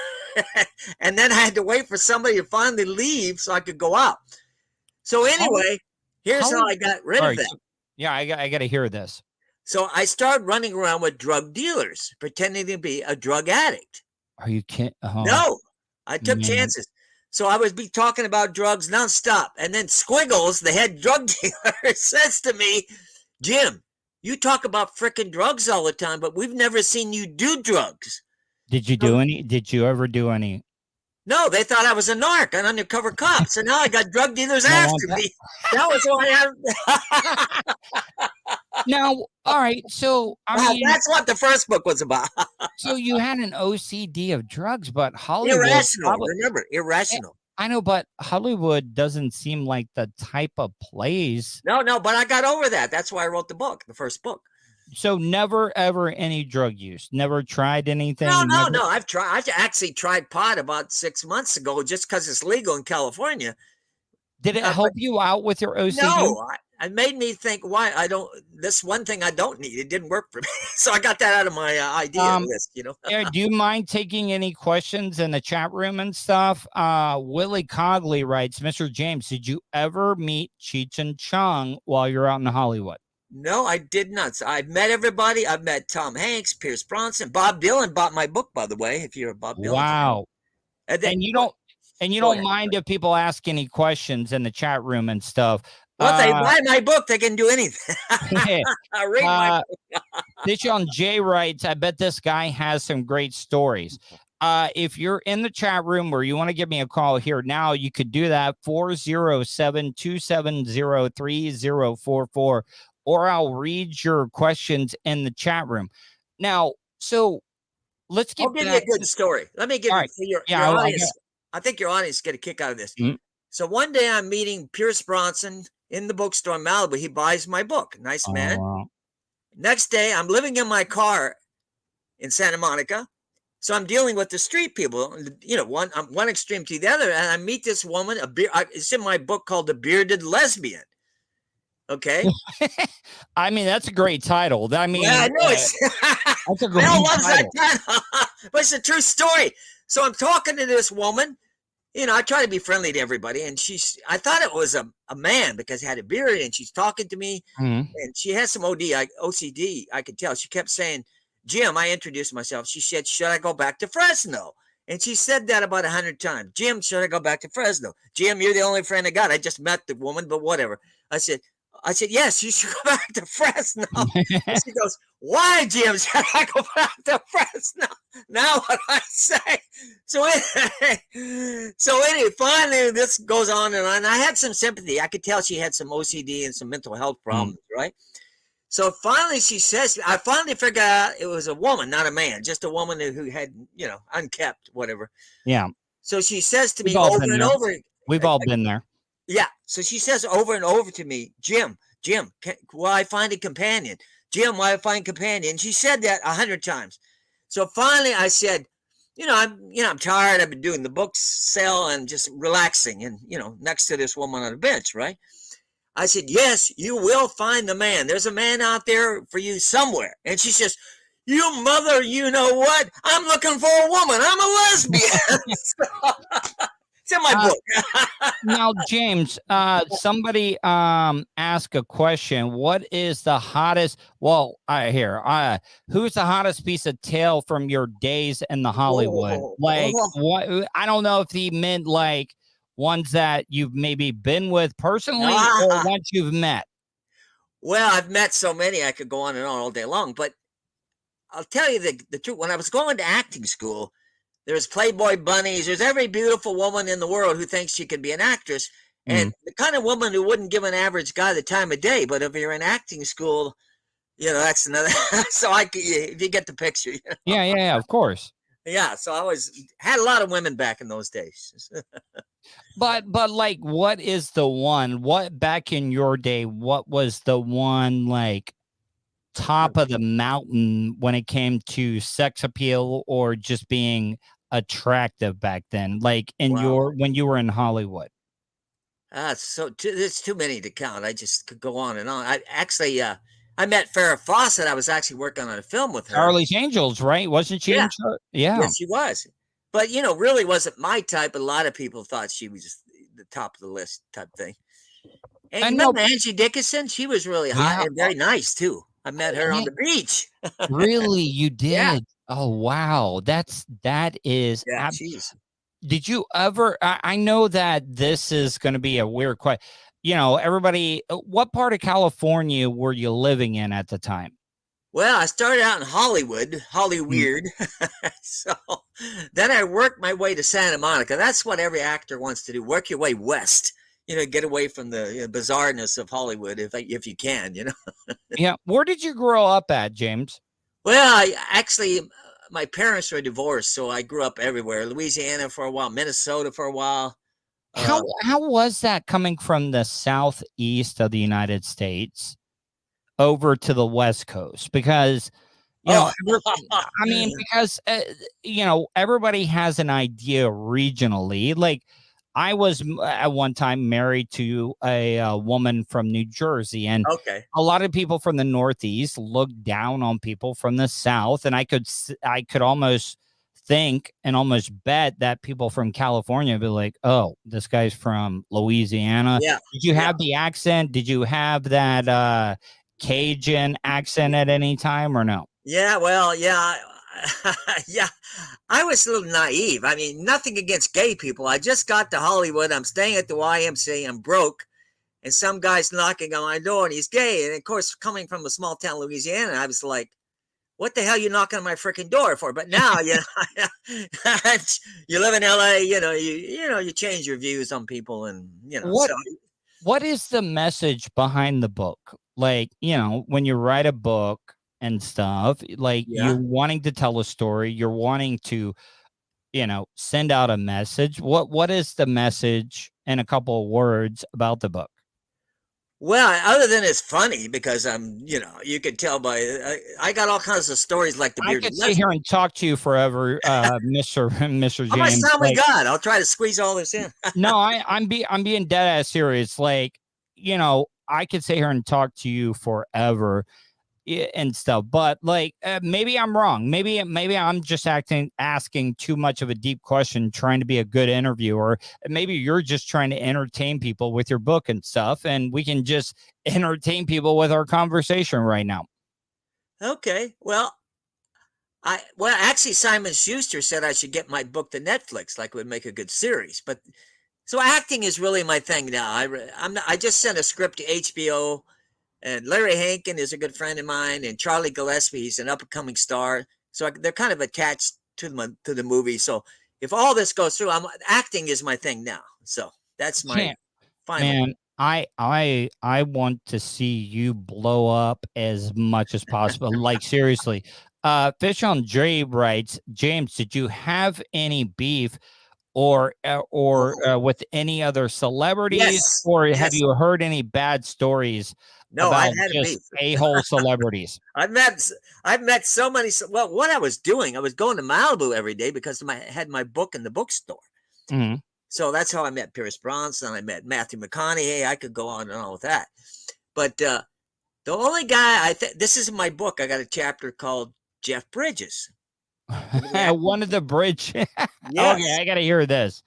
And then I had to wait for somebody to finally leave so I could go out. So anyway, here's how I got rid of that. So, yeah, I got to hear this. So I started running around with drug dealers, pretending to be a drug addict. Are you kidding? No, I took chances. So I would be talking about drugs nonstop. And then Squiggles, the head drug dealer, says to me, Jim, you talk about frickin' drugs all the time, but we've never seen you do drugs. Did you do any? Did you ever do any? No, they thought I was a narc, an undercover cop. So now I got drug dealers after me. That was why I... Now, all right. So I mean, that's what the first book was about. So you had an OCD of drugs, but Hollywood. Irrational. Remember, irrational. I know, but Hollywood doesn't seem like the type of place. No, but I got over that. That's why I wrote the first book. So never, ever any drug use? Never tried anything? No. I've actually tried pot about 6 months ago just because it's legal in California. Did it help you out with your OCD? No, it made me think why this one thing I don't need. It didn't work for me. So I got that out of my idea list, you know. Do you mind taking any questions in the chat room and stuff? Willie Cogley writes, Mr. James, did you ever meet Cheech and Chong while you're out in Hollywood? No, I did not. So I've met everybody. I've met Tom Hanks, Pierce Brosnan, Bob Dylan bought my book, by the way, if you're a Bob Dylan. Wow. Fan. And you don't mind if people ask any questions in the chat room and stuff. Well, if they buy my book, they can do anything. I read my book. Dishon J writes, I bet this guy has some great stories. If you're in the chat room or you want to give me a call here now, you could do that 407-270-3044, or I'll read your questions in the chat room. Now, so let's get I'll give you a good story. Let me give you your audience. I think your audience get a kick out of this. Mm-hmm. So one day I'm meeting Pierce Brosnan in the bookstore in Malibu. He buys my book. Nice man. Wow. Next day, I'm living in my car in Santa Monica. So I'm dealing with the street people, you know, one extreme to the other. And I meet this woman, it's in my book called The Bearded Lesbian. Okay. I mean, that's a great title. I mean, yeah, I know that's a great title. That title. But it's a true story. So I'm talking to this woman. You know, I try to be friendly to everybody. And I thought it was a man because he had a beard, and she's talking to me. Mm-hmm. And she has some OCD. I could tell. She kept saying, Jim, I introduced myself. She said, should I go back to Fresno? And she said that about 100 times. Jim, should I go back to Fresno? Jim, you're the only friend I got. I just met the woman, but whatever. I said, yes, you should go back to Fresno. And she goes, why, Jim, should I go back to Fresno? Now what I say? So anyway, finally this goes on and on. I had some sympathy. I could tell she had some OCD and some mental health problems, right? So finally she says, I finally figured out it was a woman, not a man, just a woman who had, you know, unkept, whatever. Yeah. So she says to me over and over. We've all been there. Yeah. So she says over and over to me, Jim, will I find a companion? Jim, will I find a companion? And she said that 100 times. So finally I said, I'm tired. I've been doing the book sale and just relaxing and, next to this woman on a bench, right? I said, yes, you will find the man. There's a man out there for you somewhere. And she says, you mother, you know what? I'm looking for a woman. I'm a lesbian. It's in my book. Now, James, somebody asked a question. What is the hottest? Well, who's the hottest piece of tail from your days in the Hollywood? What? I don't know if he meant like ones that you've maybe been with personally or ones you've met. Well, I've met so many I could go on and on all day long, but I'll tell you the truth. When I was going to acting school, there's Playboy bunnies. There's every beautiful woman in the world who thinks she could be an actress. And the kind of woman who wouldn't give an average guy the time of day. But if you're in acting school, that's another. So if you get the picture. Yeah, of course. Yeah. So I had a lot of women back in those days. But like, what is the one? What back in your day? What was the one like top of the mountain when it came to sex appeal or just being attractive back then, like when you were in Hollywood? There's too many to count. I just could go on and on. I actually I met Farrah Fawcett. I was actually working on a film with her. Charlie's Angels, right? Wasn't she? Yeah. Yeah. Yes, she was. But really wasn't my type. But a lot of people thought she was just the top of the list type thing. And remember Angie Dickinson? She was really hot and very nice too. I met her on the beach. Really? You did? Yeah. Oh, wow. That is. Yeah, did you ever? I know that this is going to be a weird question. Everybody, what part of California were you living in at the time? Well, I started out in Hollyweird. So then I worked my way to Santa Monica. That's what every actor wants to do. Work your way west. Get away from the bizarreness of Hollywood if you can, Yeah. Where did you grow up at, James? Well, my parents were divorced, so I grew up everywhere. Louisiana for a while, Minnesota for a while. How was that coming from the southeast of the United States over to the West Coast? Because everybody has an idea regionally. Like, I was at one time married to a woman from New Jersey, and a lot of people from the Northeast looked down on people from the South, and I could almost think and almost bet that people from California would be like, "Oh, this guy's from Louisiana." Yeah. Did you have the accent? Did you have that Cajun accent at any time or no? Yeah. Well, yeah. Yeah, I was a little naive. I mean, nothing against gay people. I just got to Hollywood. I'm staying at the YMCA. I'm broke. And some guy's knocking on my door and he's gay. And of course, coming from a small town, Louisiana, I was like, what the hell are you knocking on my freaking door for? But now, you live in LA, you change your views on people and, What is the message behind the book? Like, when you write a book and stuff, like you're wanting to tell a story, you're wanting to, send out a message. What is the message in a couple of words about the book? Well, other than it's funny because you could tell by I got all kinds of stories like the bearded. I could sit here and talk to you forever, Mr. James. How much time we got? I'll try to squeeze all this in. No, I'm being dead ass serious. Like, I could sit here and talk to you forever and stuff, but like maybe I'm wrong. Maybe I'm just asking too much of a deep question, trying to be a good interviewer. Maybe you're just trying to entertain people with your book and stuff, and we can just entertain people with our conversation right now. Okay. Well, actually, Simon Schuster said I should get my book to Netflix, like it would make a good series. But so acting is really my thing now. I just sent a script to HBO. And Larry Hankin is a good friend of mine, and Charlie Gillespie, he's an up-and-coming star. So they're kind of attached to the movie. So if all this goes through, acting is my thing now. So that's my final. Man, I want to see you blow up as much as possible. Like, seriously. Fish on Dre writes, James, did you have any beef or with any other celebrities? Yes. Or have you heard any bad stories? No, I've had just a-hole celebrities. I've met so many. Well, what I was doing, I was going to Malibu every day because I had my book in the bookstore. Mm-hmm. So that's how I met Pierce Bronson. I met Matthew McConaughey. I could go on and on with that. But the only guy this is in my book. I got a chapter called Jeff Bridges. One of the bridge. Yes. Okay, I got to hear this.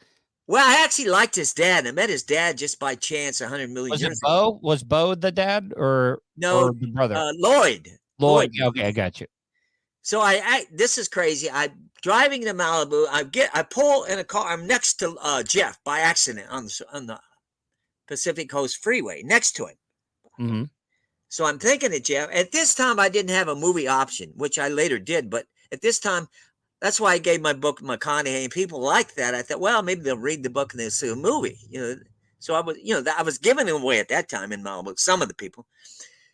Well, I actually liked his dad. I met his dad just by chance 100 million Was years it Bo? Was Bo the dad or No, or the brother? Lloyd. Lloyd. Okay, I got you. So this is crazy. I'm driving to Malibu. I pull in a car. I'm next to Jeff by accident on the Pacific Coast Freeway, next to him. Mm-hmm. So I'm thinking of Jeff. At this time, I didn't have a movie option, which I later did. But at this time, that's why I gave my book McConaughey, and people like that. I thought, well, maybe they'll read the book and they'll see a movie. So I was, I was giving them away at that time in Malibu. Some of the people.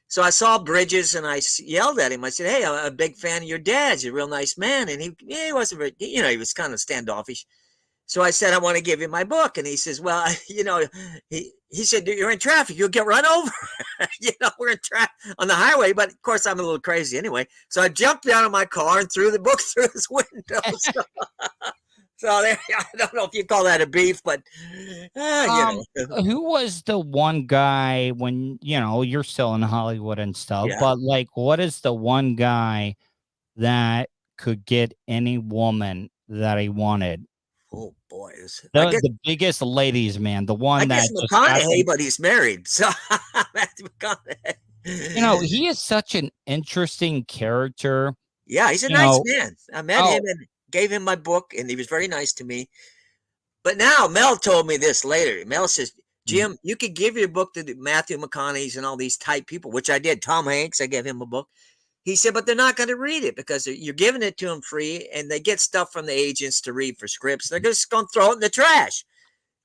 So I saw Bridges and I yelled at him. I said, "Hey, I'm a big fan of your dad. He's a real nice man." And he wasn't very, he was kind of standoffish. So I said, "I want to give you my book." And he says, "Well, he said, you're in traffic. You'll get run over." We're in traffic on the highway. But of course, I'm a little crazy anyway. So I jumped out of my car and threw the book through his window. So there, I don't know if you call that a beef, but who was the one guy when you're still in Hollywood and stuff? Yeah. But like, what is the one guy that could get any woman that he wanted? Oh boy, the biggest ladies, man. The one I guess McConaughey, but he's married, so Matthew McConaughey. He is such an interesting character. Yeah, he's a nice man. I met him and gave him my book, and he was very nice to me. But now Mel told me this later. Mel says, "Jim, you could give your book to Matthew McConaughey's and all these type people," which I did. Tom Hanks, I gave him a book. He said, "But they're not going to read it because you're giving it to them free, and they get stuff from the agents to read for scripts. They're just going to throw it in the trash."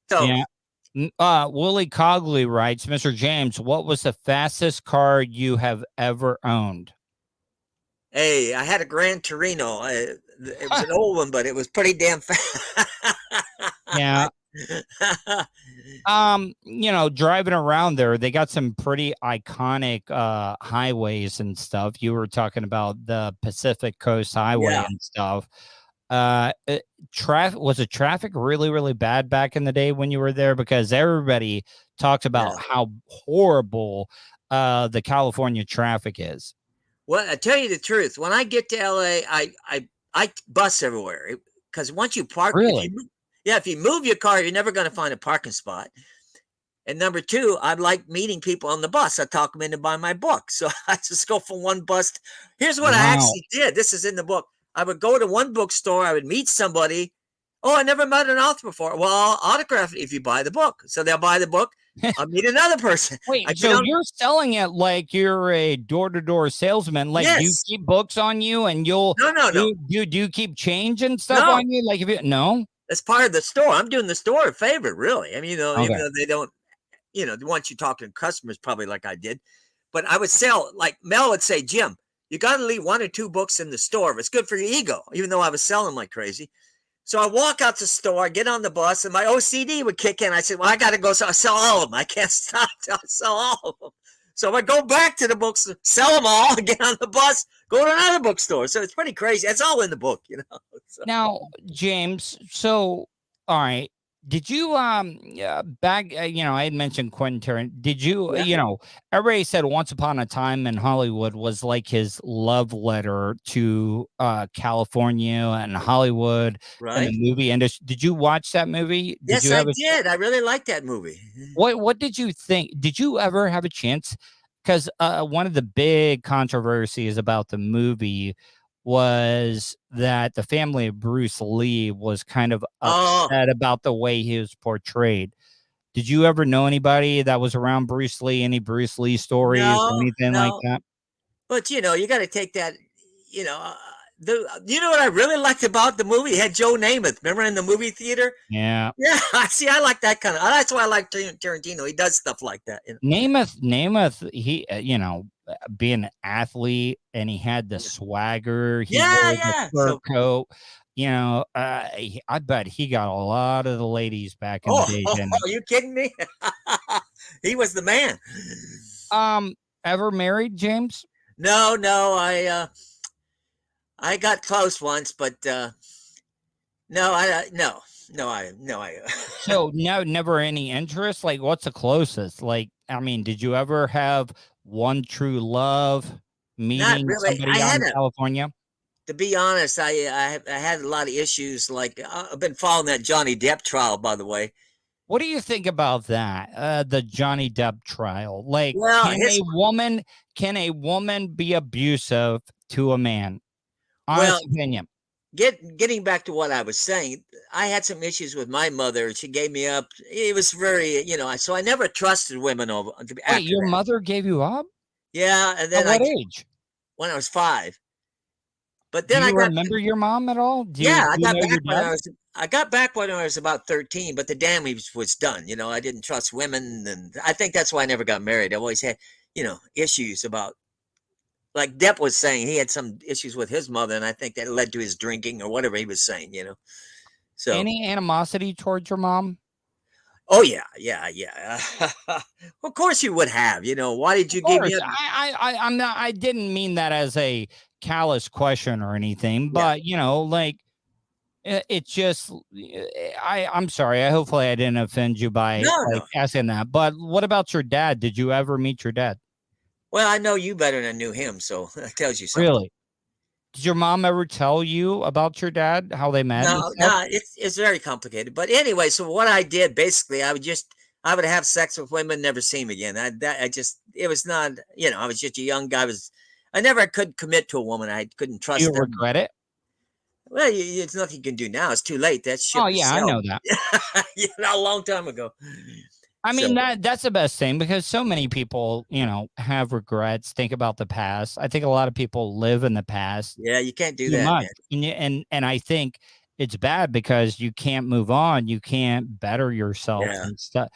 So, yeah. Willie Cogley writes, "Mr. James, what was the fastest car you have ever owned?" Hey, I had a Gran Torino. It was an old one, but it was pretty damn fast. Yeah. Driving around there, they got some pretty iconic highways and stuff. You were talking about the Pacific Coast Highway and stuff. Was it traffic really, really bad back in the day when you were there? Because everybody talks about how horrible the California traffic is. Well, I tell you the truth. When I get to LA, I bus everywhere because once you park, really, if you move your car, you're never going to find a parking spot. And number two, I like meeting people on the bus. I talk them into buying my book. So I just go from one bus. Here's what I actually did. This is in the book. I would go to one bookstore. I would meet somebody. "Oh, I never met an author before." "Well, I'll autograph it if you buy the book." So they'll buy the book. I'll meet another person. Wait, so you're selling it like you're a door-to-door salesman? Like you keep books on you, and you'll no. Do you keep change and stuff on you? Like That's part of the store. I'm doing the store a favor, really. I mean, even though they don't, once you talk to customers, probably like I did, but I would sell. Like Mel would say, "Jim, you got to leave 1 or 2 books in the store. It's good for your ego," even though I was selling like crazy. So I walk out the store, I get on the bus, and my OCD would kick in. I said, "Well, I got to go. So I sell all of them. I can't stop till I sell all of them." So I go back to the books, sell them all, get on the bus, go to another bookstore. So it's pretty crazy. It's all in the book, So. Now, James, so, all right. Did you, back, I had mentioned Quentin Tarantino. Did you, everybody said Once Upon a Time in Hollywood was like his love letter to California and Hollywood and the movie industry. Did you watch that movie? Yes, I did. I really liked that movie. What did you think? Did you ever have a chance? Because one of the big controversies about the movie was that the family of Bruce Lee was kind of upset about the way he was portrayed. Did you ever know anybody that was around Bruce Lee? Any Bruce Lee stories or anything like that? But you got to take that. You know what I really liked about the movie? It had Joe Namath. Remember in the movie theater? Yeah. Yeah. See, I like that kind of. That's why I like Tarantino. He does stuff like that. Namath. He, being an athlete, and he had the swagger. He wore the fur coat. I bet he got a lot of the ladies back in the day. Are you kidding me? He was the man. Ever married, James? No. I got close once, but no. So never any interest. Like, what's the closest? Like, I mean, did you ever have one true love meeting somebody out in California? to be honest, I had a lot of issues. Like I've been following that Johnny Depp trial, by the way. What do you think about that? The Johnny Depp trial. Like, well, can a woman be abusive to a man? Honest opinion. Getting back to what I was saying, I had some issues with my mother. She gave me up. It was very, so I never trusted women over. Wait, your mother gave you up? Yeah, and then at what age? When I was 5. But then I remember your mom at all? I got back when I was about 13, but the damage was done. I didn't trust women, and I think that's why I never got married. I always had, issues about, like Depp was saying, he had some issues with his mother, and I think that led to his drinking or whatever he was saying. So any animosity towards your mom? Oh yeah. Of course you would have. Why did you give me? I'm not. I didn't mean that as a callous question or anything, but it's just. I'm sorry. Hopefully I didn't offend you by asking that. But what about your dad? Did you ever meet your dad? Well, I know you better than I knew him, so that tells you something. Really? Did your mom ever tell you about your dad, how they met? No, it's very complicated. But anyway, so what I did, basically, I would have sex with women, never see them again. It was not, I was just a young guy. I never could commit to a woman. I couldn't trust them. You regret it? Well, it's nothing you can do now. It's too late. That's shit. Oh, yeah, I know that. A long time ago. I mean, that's the best thing, because so many people, have regrets, think about the past. I think a lot of people live in the past. Yeah, you can't do that. And I think it's bad because you can't move on. You can't better yourself and stuff.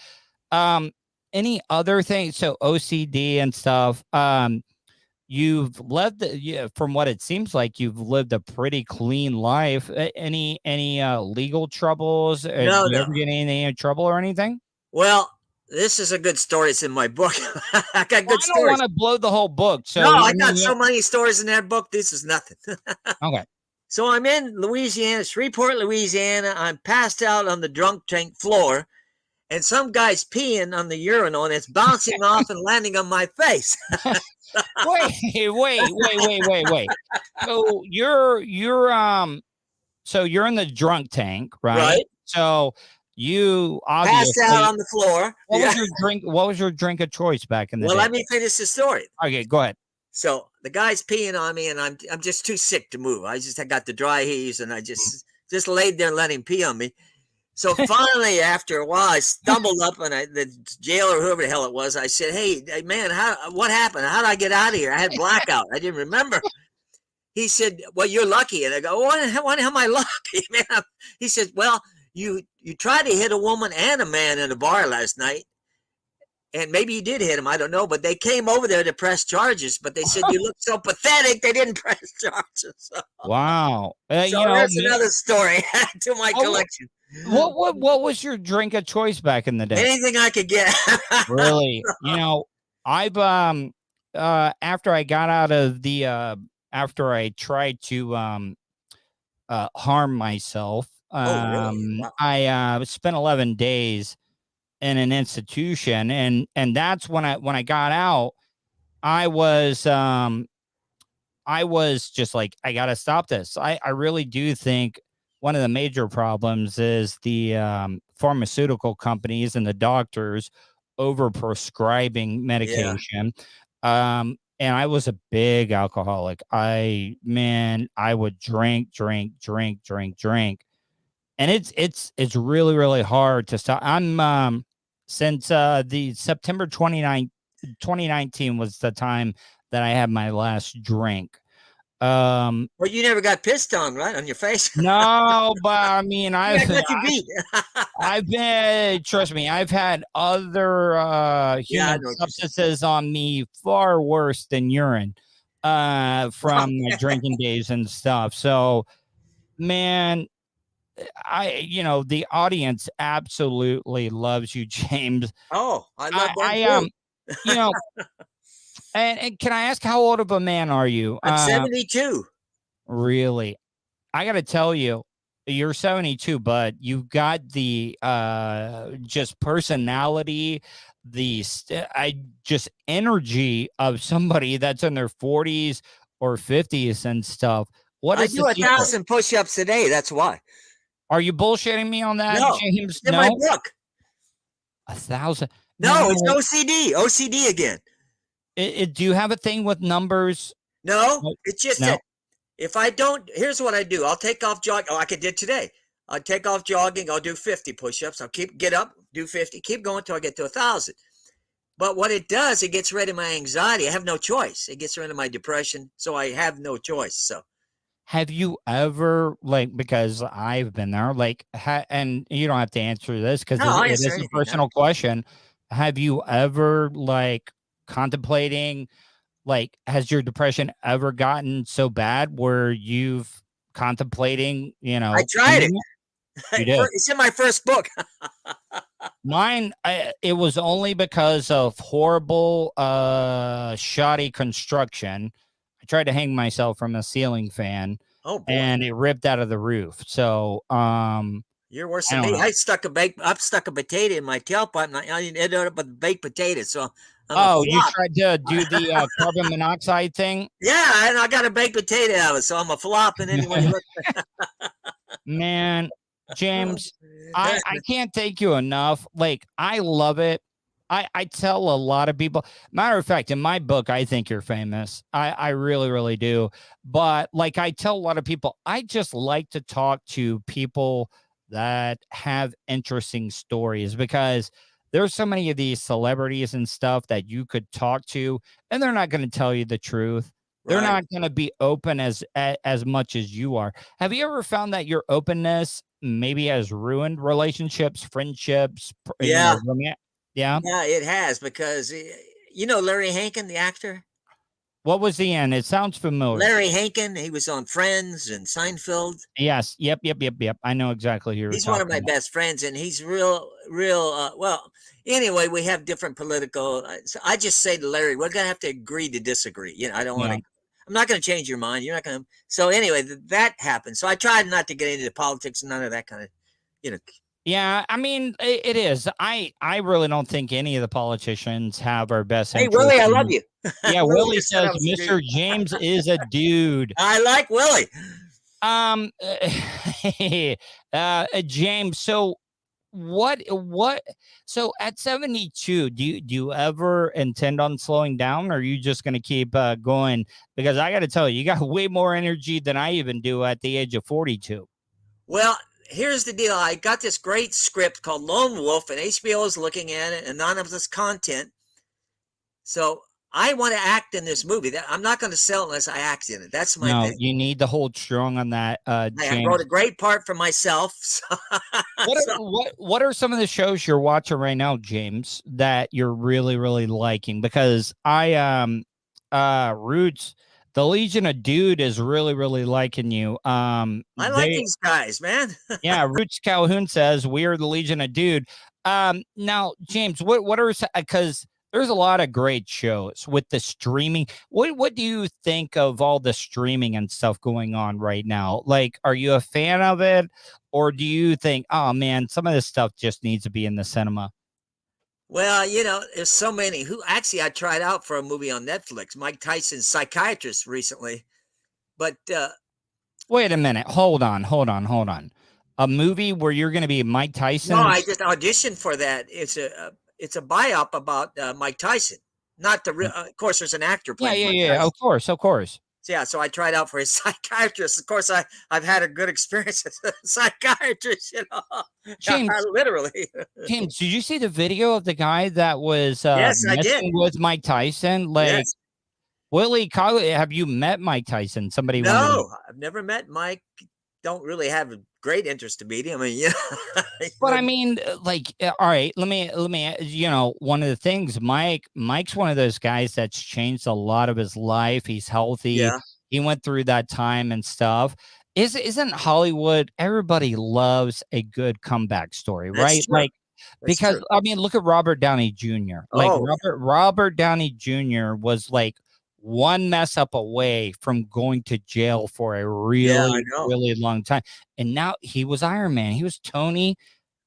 Any other things? So OCD and stuff. You've lived, from what it seems like, you've lived a pretty clean life. Any legal troubles? No, Did you ever get in trouble or anything? Well, this is a good story. It's in my book. I got good stories. I don't want to blow the whole book. So no, I got so many stories in that book. This is nothing. Okay. So I'm in Louisiana, Shreveport, Louisiana. I'm passed out on the drunk tank floor, and some guy's peeing on the urinal, and it's bouncing off and landing on my face. Wait. So you're in the drunk tank, right? Right. So you obviously passed out on the floor. What was your drink of choice back in the day? Well, let me finish the story. Okay, go ahead. So the guy's peeing on me, and I'm just too sick to move. I got the dry heaves, and I just laid there and let him pee on me. So finally, after a while, I stumbled up, and the jailer, whoever the hell it was, I said, "Hey, man, what happened? How did I get out of here? I had blackout. I didn't remember." He said, "Well, you're lucky." And I go, "Why am I lucky, man?" He said, "Well, you tried to hit a woman and a man in a bar last night, and maybe you did hit him. I don't know, but they came over there to press charges, but they said you look so pathetic, they didn't press charges." Wow. That's another story to my collection. What was your drink of choice back in the day? Anything I could get. Really? I've after I got out of the after I tried to harm myself, really? Wow. I spent 11 days in an institution, and that's when I got out, I was just like, I gotta stop this. I really do think one of the major problems is the pharmaceutical companies and the doctors over prescribing medication. Yeah. And I was a big alcoholic. I would drink. And it's really, really hard to stop. I'm since the September 2019 was the time that I had my last drink. Well, you never got pissed on, right? On your face? No, but I mean, I've been, trust me, I've had other human substances on me far worse than urine from my drinking days and stuff. So, man, the audience absolutely loves you, James. Oh, I love that. And can I ask, how old of a man are you? I'm 72. Really? I got to tell you, you're 72, but you've got the just personality, just energy of somebody that's in their 40s or 50s and stuff. What I is do the secret? 1,000 push-ups a day. That's why. Are you bullshitting me on that, No, James? it's in my book. 1,000. No, it's OCD. OCD again. Do you have a thing with numbers? No, it's just No. that if I don't, here's what I do. I'll take off jogging. Like I did today. I'll take off jogging. I'll do 50 push-ups. I'll get up, do 50, keep going until I get to 1,000. But what it does, it gets rid of my anxiety. I have no choice. It gets rid of my depression. So I have no choice. So have you ever, like, because I've been there, like, and you don't have to answer this because it is a personal question. Have you ever, like, contemplating, like, has your depression ever gotten so bad where you've contemplating, I tried it. You did. It's in my first book. Mine, it was only because of horrible, shoddy construction. I tried to hang myself from a ceiling fan, and it ripped out of the roof. So, you're worse than me. I stuck a potato in my tailpipe, and I ended up with baked potatoes. So, you tried to do the carbon monoxide thing? Yeah, and I got a baked potato out of it, so I'm a flop. And anyway, man. James, I can't thank you enough. Like, I love it. I tell a lot of people, matter of fact, in my book, I think you're famous. I really, really do. But like I tell a lot of people, I just like to talk to people that have interesting stories because there's so many of these celebrities and stuff that you could talk to, and they're not going to tell you the truth. They're not going to be open as much as you are. Have you ever found that your openness maybe has ruined relationships, friendships? Yeah. Yeah, it has, because Larry Hankin, the actor. What was he in? It sounds familiar. Larry Hankin, he was on Friends and Seinfeld. Yes, yep. I know exactly who you're He's one of my best friends, and he's real. Well, anyway, we have different political. So I just say to Larry, we're gonna have to agree to disagree. I don't want to. I'm not going to change your mind. You're not going to. So anyway, that happened. So I tried not to get into politics and none of that kind of, Yeah, I mean, it is. I really don't think any of the politicians have our best Hey, interest. Willie, I love you. Yeah, Willie says Mr. James is a dude. I like Willie. James, so so at 72, do you ever intend on slowing down, or are you just going to keep going? Because I got to tell you, you got way more energy than I even do at the age of 42. Well, here's the deal. I got this great script called Lone Wolf, and HBO is looking at it, anonymous content. So I want to act in this movie. I'm not going to sell unless I act in it. That's my thing. You need to hold strong on that. I wrote a great part for myself. What are some of the shows you're watching right now, James, that you're really, really liking? Because Roots, the Legion of Dude is really, really liking you. I like these guys, man. Yeah, Roots Calhoun says we are the Legion of Dude. Now, James, what are, because there's a lot of great shows with the streaming. What do you think of all the streaming and stuff going on right now? Like, are you a fan of it, or do you think, oh man, some of this stuff just needs to be in the cinema? Well, there's so many I tried out for a movie on Netflix, Mike Tyson's Psychiatrist, recently. But wait a minute. Hold on. A movie where you're going to be Mike Tyson? No, I just auditioned for that. It's a biop about Mike Tyson. Not the of course, there's an actor playing. Yeah. Of course. Yeah, so I tried out for a psychiatrist. Of course, I've had a good experience as a psychiatrist. James, literally. James, did you see the video of the guy that was yes, I did. with Mike Tyson? Like, yes. Willie, have you met Mike Tyson? No, I've never met Mike. Don't really have a great interest to meet him. I mean, but I mean, like, all right, let me, one of the things, Mike's one of those guys that's changed a lot of his life. He's healthy. Yeah. He went through that time and stuff. Isn't Hollywood, everybody loves a good comeback story, right? True. Like, because true. I mean, look at Robert Downey Jr. Like Robert Downey Jr. was like one mess up away from going to jail for a really, really long time. And now he was Iron Man. He was Tony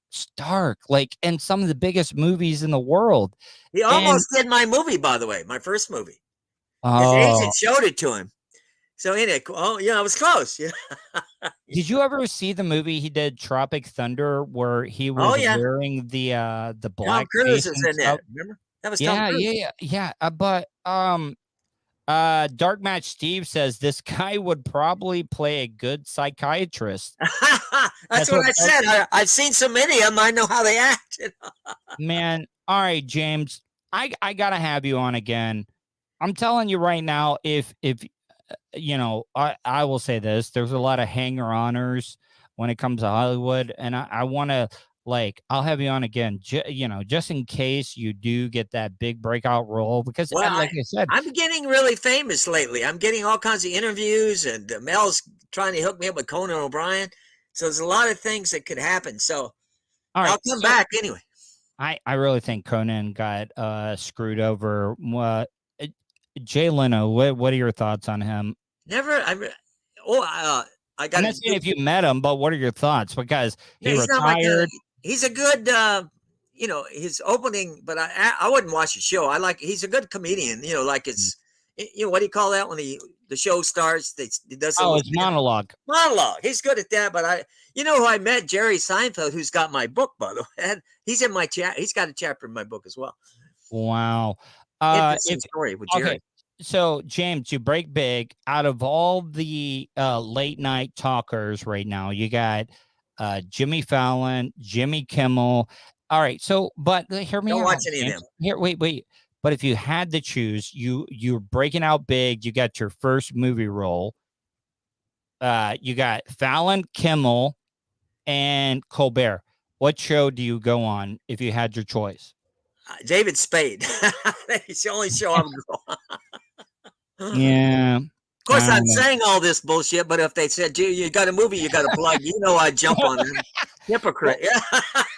Stark, like in some of the biggest movies in the world. He almost did my movie, by the way, my first movie. His agent showed it to him. So anyway, oh yeah, I was close. Yeah. Did you ever see the movie he did, Tropic Thunder, where he was wearing the black Tom Cruise face is and in stuff? that. Remember? That was Tom Yeah, Cruise. yeah. But Dark Match Steve says this guy would probably play a good psychiatrist. That's what I said. I've seen so many of them. I know how they act. Man, all right, James, I gotta have you on again. I'm telling you right now, if you know, I will say this: there's a lot of hanger-oners when it comes to Hollywood, and I want to, like, I'll have you on again, you know, just in case you do get that big breakout role, because Well, like I said, I'm getting really famous lately. I'm getting all kinds of interviews, and Mel's trying to hook me up with Conan O'Brien. So there's a lot of things that could happen. So I'll come back anyway. I really think Conan got screwed over. Jay Leno, what are your thoughts on him? I got. I'm not saying if you met him, but what are your thoughts? Because he he's retired. not my kind of, he's a good, you know, his opening, but I wouldn't watch the show. He's a good comedian. You know, like it's, you know, what do you call that when the show starts? He does. It's monologue. Monologue. He's good at that. But you know who I met? Jerry Seinfeld, who's got my book, by the way. He's in my chat. He's got a chapter in my book as well. Wow. Interesting story with Jerry. Okay. So, James, you break big. Out of all the late night talkers right now, you got Jimmy Fallon, Jimmy Kimmel. All right. So, but hear me out. Don't watch any of them. Here, wait. But if you had to choose, you're breaking out big. You got your first movie role. You got Fallon, Kimmel, and Colbert. What show do you go on if you had your choice? David Spade. It's the only show I would go on. Yeah. Of course, I'm saying all this bullshit, but if they said, "Gee, you got a movie you got to plug," you know I'd jump on them. Hypocrite. Yeah.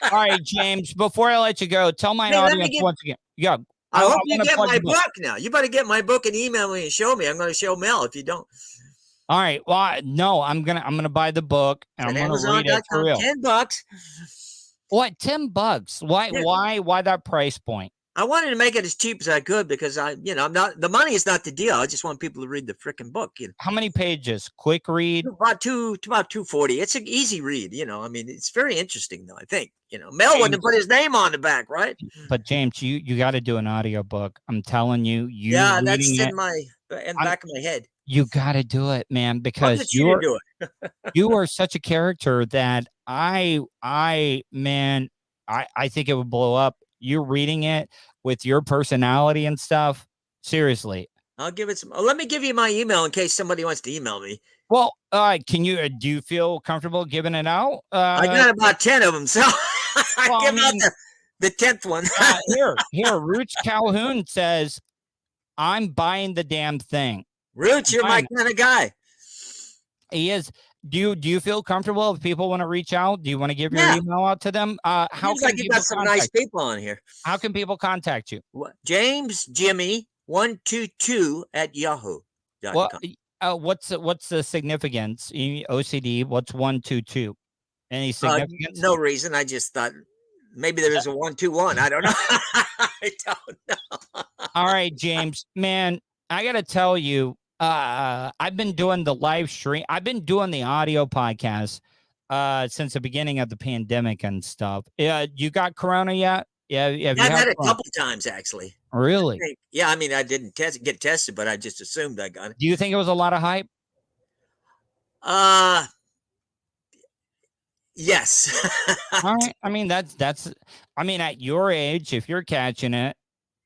All right, James, before I let you go, tell my audience once again. Yeah. I hope you get my book now. You better get my book and email me and show me. I'm going to show Mel if you don't. All right. Well, no, I'm gonna buy the book and I'm gonna read it for real. $10. What? $10? Why? Yeah. Why that price point? I wanted to make it as cheap as I could because I'm not, the money is not the deal. I just want people to read the freaking book. You know. How many pages? Quick read? About 240. It's an easy read. You know, I mean, it's very interesting though. I think, you know, Mel wouldn't have put his name on the back, right? But James, you got to do an audiobook. I'm telling you. Yeah, that's in the back of my head. You got to do it, man, because you are such a character that I think it would blow up. You're reading it with your personality and stuff. Seriously. I'll give it some. Let me give you my email in case somebody wants to email me. Well, do you feel comfortable giving it out? I got about 10 of them, so I give out the 10th one. Here, Roots Calhoun says, "I'm buying the damn thing." Roots, you're my kind of guy. He is. Do you feel comfortable if people want to reach out? Do you want to give your email out to them? How can you got some nice people on here? How can people contact you? James Jimmy 122 at yahoo.com. Well, what's the significance? OCD. What's 122? Any significance? No reason. I just thought maybe there was a 121. I don't know. I don't know. All right, James, man, I got to tell you. I've been doing the live stream. I've been doing the audio podcast since the beginning of the pandemic and stuff. You got Corona yet? Yeah, I've had it a couple times actually. Really? I mean, I didn't get tested, but I just assumed I got it. Do you think it was a lot of hype? Yes. All right. I mean, that's. I mean, at your age, if you're catching it.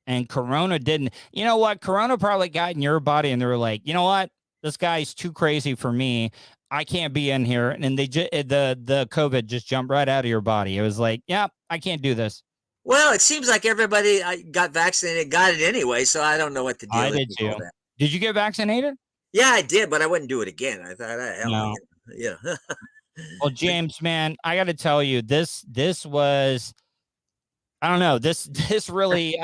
And Corona didn't, you know what? Corona probably got in your body and they were like, you know what? This guy's too crazy for me. I can't be in here. And they the COVID just jumped right out of your body. It was like, yeah, I can't do this. Well, it seems like everybody I got vaccinated got it anyway. So I don't know what to do. I did too. Did you get vaccinated? Yeah, I did, but I wouldn't do it again. I thought, no. Yeah. Well, James, man, I got to tell you, this was, I don't know. This really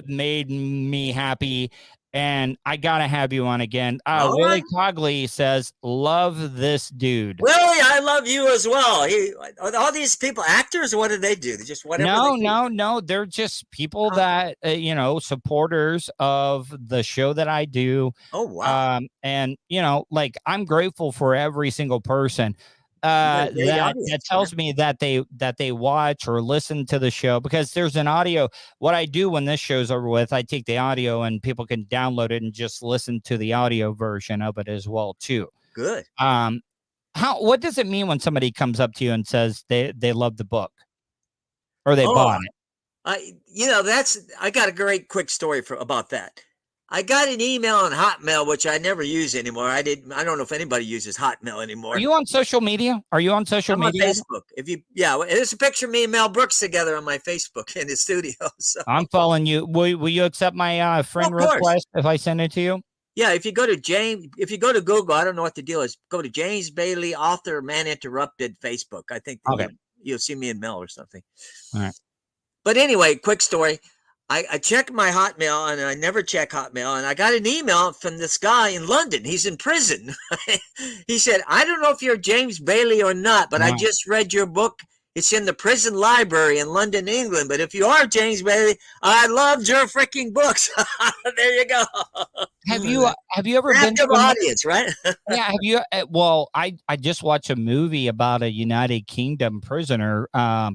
made me happy. And I gotta have you on again. All Willie right. Cogley says, "Love this dude." Willie, I love you as well. Are all these people actors? Or what do they do? They just whatever. No. They're just people that supporters of the show that I do. Oh wow! And like I'm grateful for every single person that tells me that they watch or listen to the show, because there's an audio. What I do when this show's over with, I take the audio and people can download it and just listen to the audio version of it as well too. Good. What does it mean when somebody comes up to you and says they love the book or they bought it? I got a great quick story about that. I got an email on Hotmail, which I never use anymore. I don't know if anybody uses Hotmail anymore. Are you on social media? I'm on Facebook. There's a picture of me and Mel Brooks together on my Facebook in the studio. So. I'm following you. Will you accept my friend request if I send it to you? Yeah, if you go to Google, I don't know what the deal is. Go to James Bailey, author, Man Interrupted, Facebook. I think you'll see me and Mel or something. All right. But anyway, quick story. I checked my Hotmail, and I never check Hotmail, and I got an email from this guy in London. He's in prison. He said, I don't know if you're James Bailey or not, but I just read your book. It's in the prison library in London, England. But if you are James Bailey, I loved your freaking books. There you go. Have you ever been to an audience, right? Yeah. Have you? Well, I just watched a movie about a United Kingdom prisoner,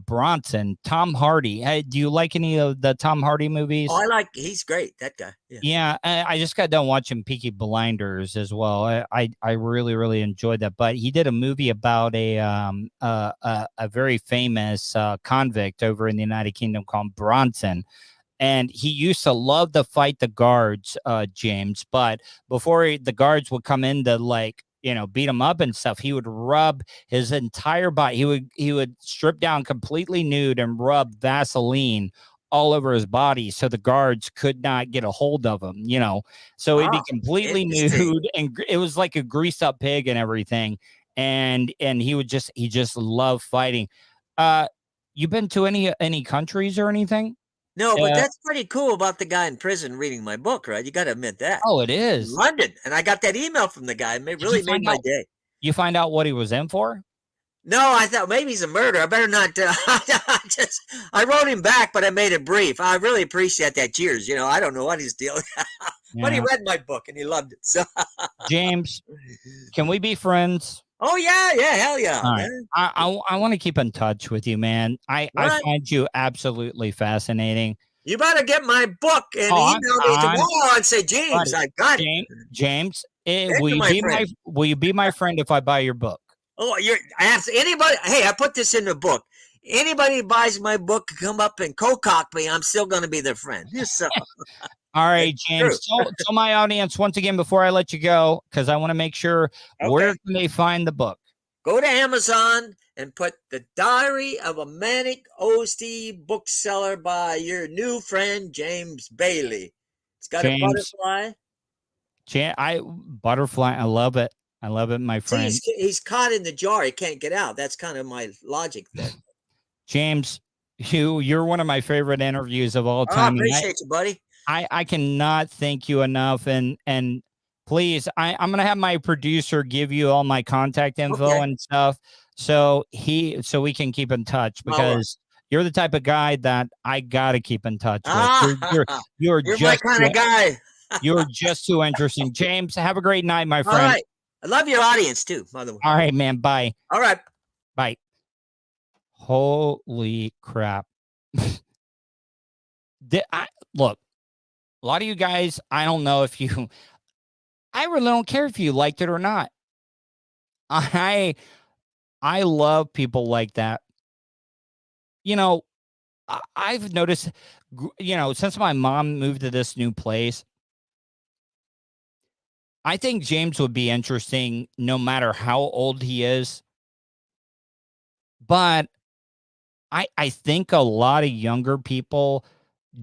Bronson, Tom Hardy. Do you like any of the Tom Hardy movies? Oh, he's great. That guy. Yeah. I just got done watching Peaky Blinders as well. I really, really enjoyed that. But he did a movie about a very famous convict over in the United Kingdom called Bronson. And he used to love to fight the guards, James. But before the guards would come in to beat him up and stuff, he would rub his entire body. He would strip down completely nude and rub Vaseline all over his body so the guards could not get a hold of him, So he'd be completely nude, and it was like a greased up pig and everything. And he just loved fighting. You been to any countries or anything? No, but that's pretty cool about the guy in prison reading my book, right? You got to admit that. Oh, it is. London. And I got that email from the guy. It really made my day. You find out what he was in for? No, I thought maybe he's a murderer. I better not. I wrote him back, but I made it brief. I really appreciate that. Cheers. I don't know what he's dealing. But he read my book and he loved it. So, James, can we be friends? Oh yeah, hell yeah. Right. I want to keep in touch with you, man. I find you absolutely fascinating. You better get my book and email me tomorrow and say, James, I got it. James, will you be my friend if I buy your book? Oh, anybody. Hey, I put this in the book. Anybody who buys my book can come up and co-cock me. I'm still going to be their friend. So. All right, James. Tell my audience once again before I let you go, because I want to make sure, where can they find the book? Go to Amazon and put The Diary of a Manic OC Bookseller by your new friend, James Bailey. It's got a butterfly. Butterfly. I love it. I love it, my friend. He's caught in the jar. He can't get out. That's kind of my logic there. James, you're one of my favorite interviews of all time. I appreciate you, buddy. I cannot thank you enough. And please, I'm going to have my producer give you all my contact info and stuff. So we can keep in touch, because you're the type of guy that I got to keep in touch with. You're just my kind of guy. You're just too interesting. James, have a great night, my friend. All right. I love your audience too, by the way. All right, man. Bye. All right. Bye. Holy crap. Look, a lot of you guys, I don't know if you, I really don't care if you liked it or not. I love people like that. I've noticed, since my mom moved to this new place, I think James would be interesting no matter how old he is. But I think a lot of younger people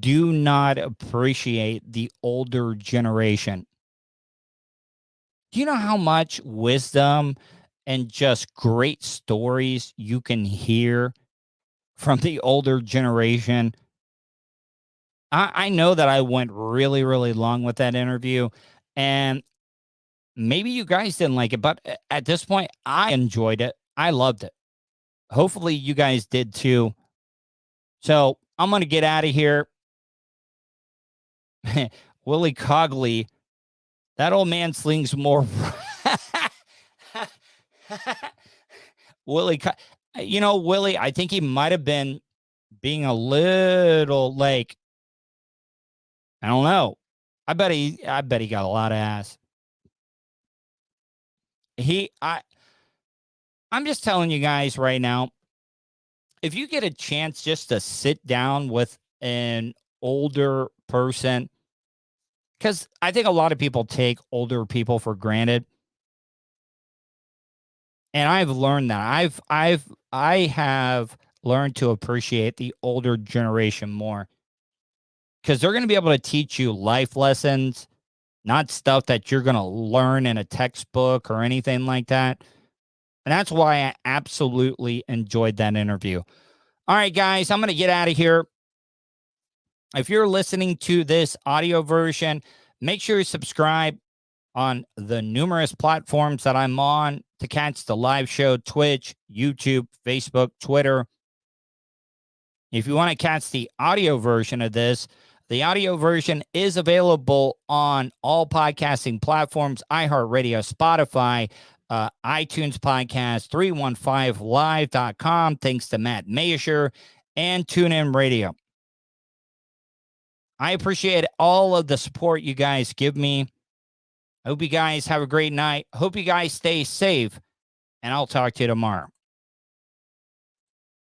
do not appreciate the older generation. Do you know how much wisdom and just great stories you can hear from the older generation? I know that I went really, really long with that interview, and maybe you guys didn't like it, but at this point, I enjoyed it. I loved it. Hopefully, you guys did too. So I'm going to get out of here. Willie Cogley, that old man slings more. Willie, Willie, I think he might have been being a little like, I don't know. I bet he got a lot of ass. I'm just telling you guys right now, if you get a chance just to sit down with an older person, because I think a lot of people take older people for granted. And I've learned that. I have learned to appreciate the older generation more, because they're going to be able to teach you life lessons, not stuff that you're going to learn in a textbook or anything like that. And that's why I absolutely enjoyed that interview. All right, guys, I'm going to get out of here. If you're listening to this audio version, make sure you subscribe on the numerous platforms that I'm on to catch the live show: Twitch, YouTube, Facebook, Twitter. If you want to catch the audio version of this, the audio version is available on all podcasting platforms: iHeartRadio, Spotify, iTunes Podcast, 315live.com. Thanks to Matt Mayesher and TuneIn Radio. I appreciate all of the support you guys give me. I hope you guys have a great night. Hope you guys stay safe, and I'll talk to you tomorrow.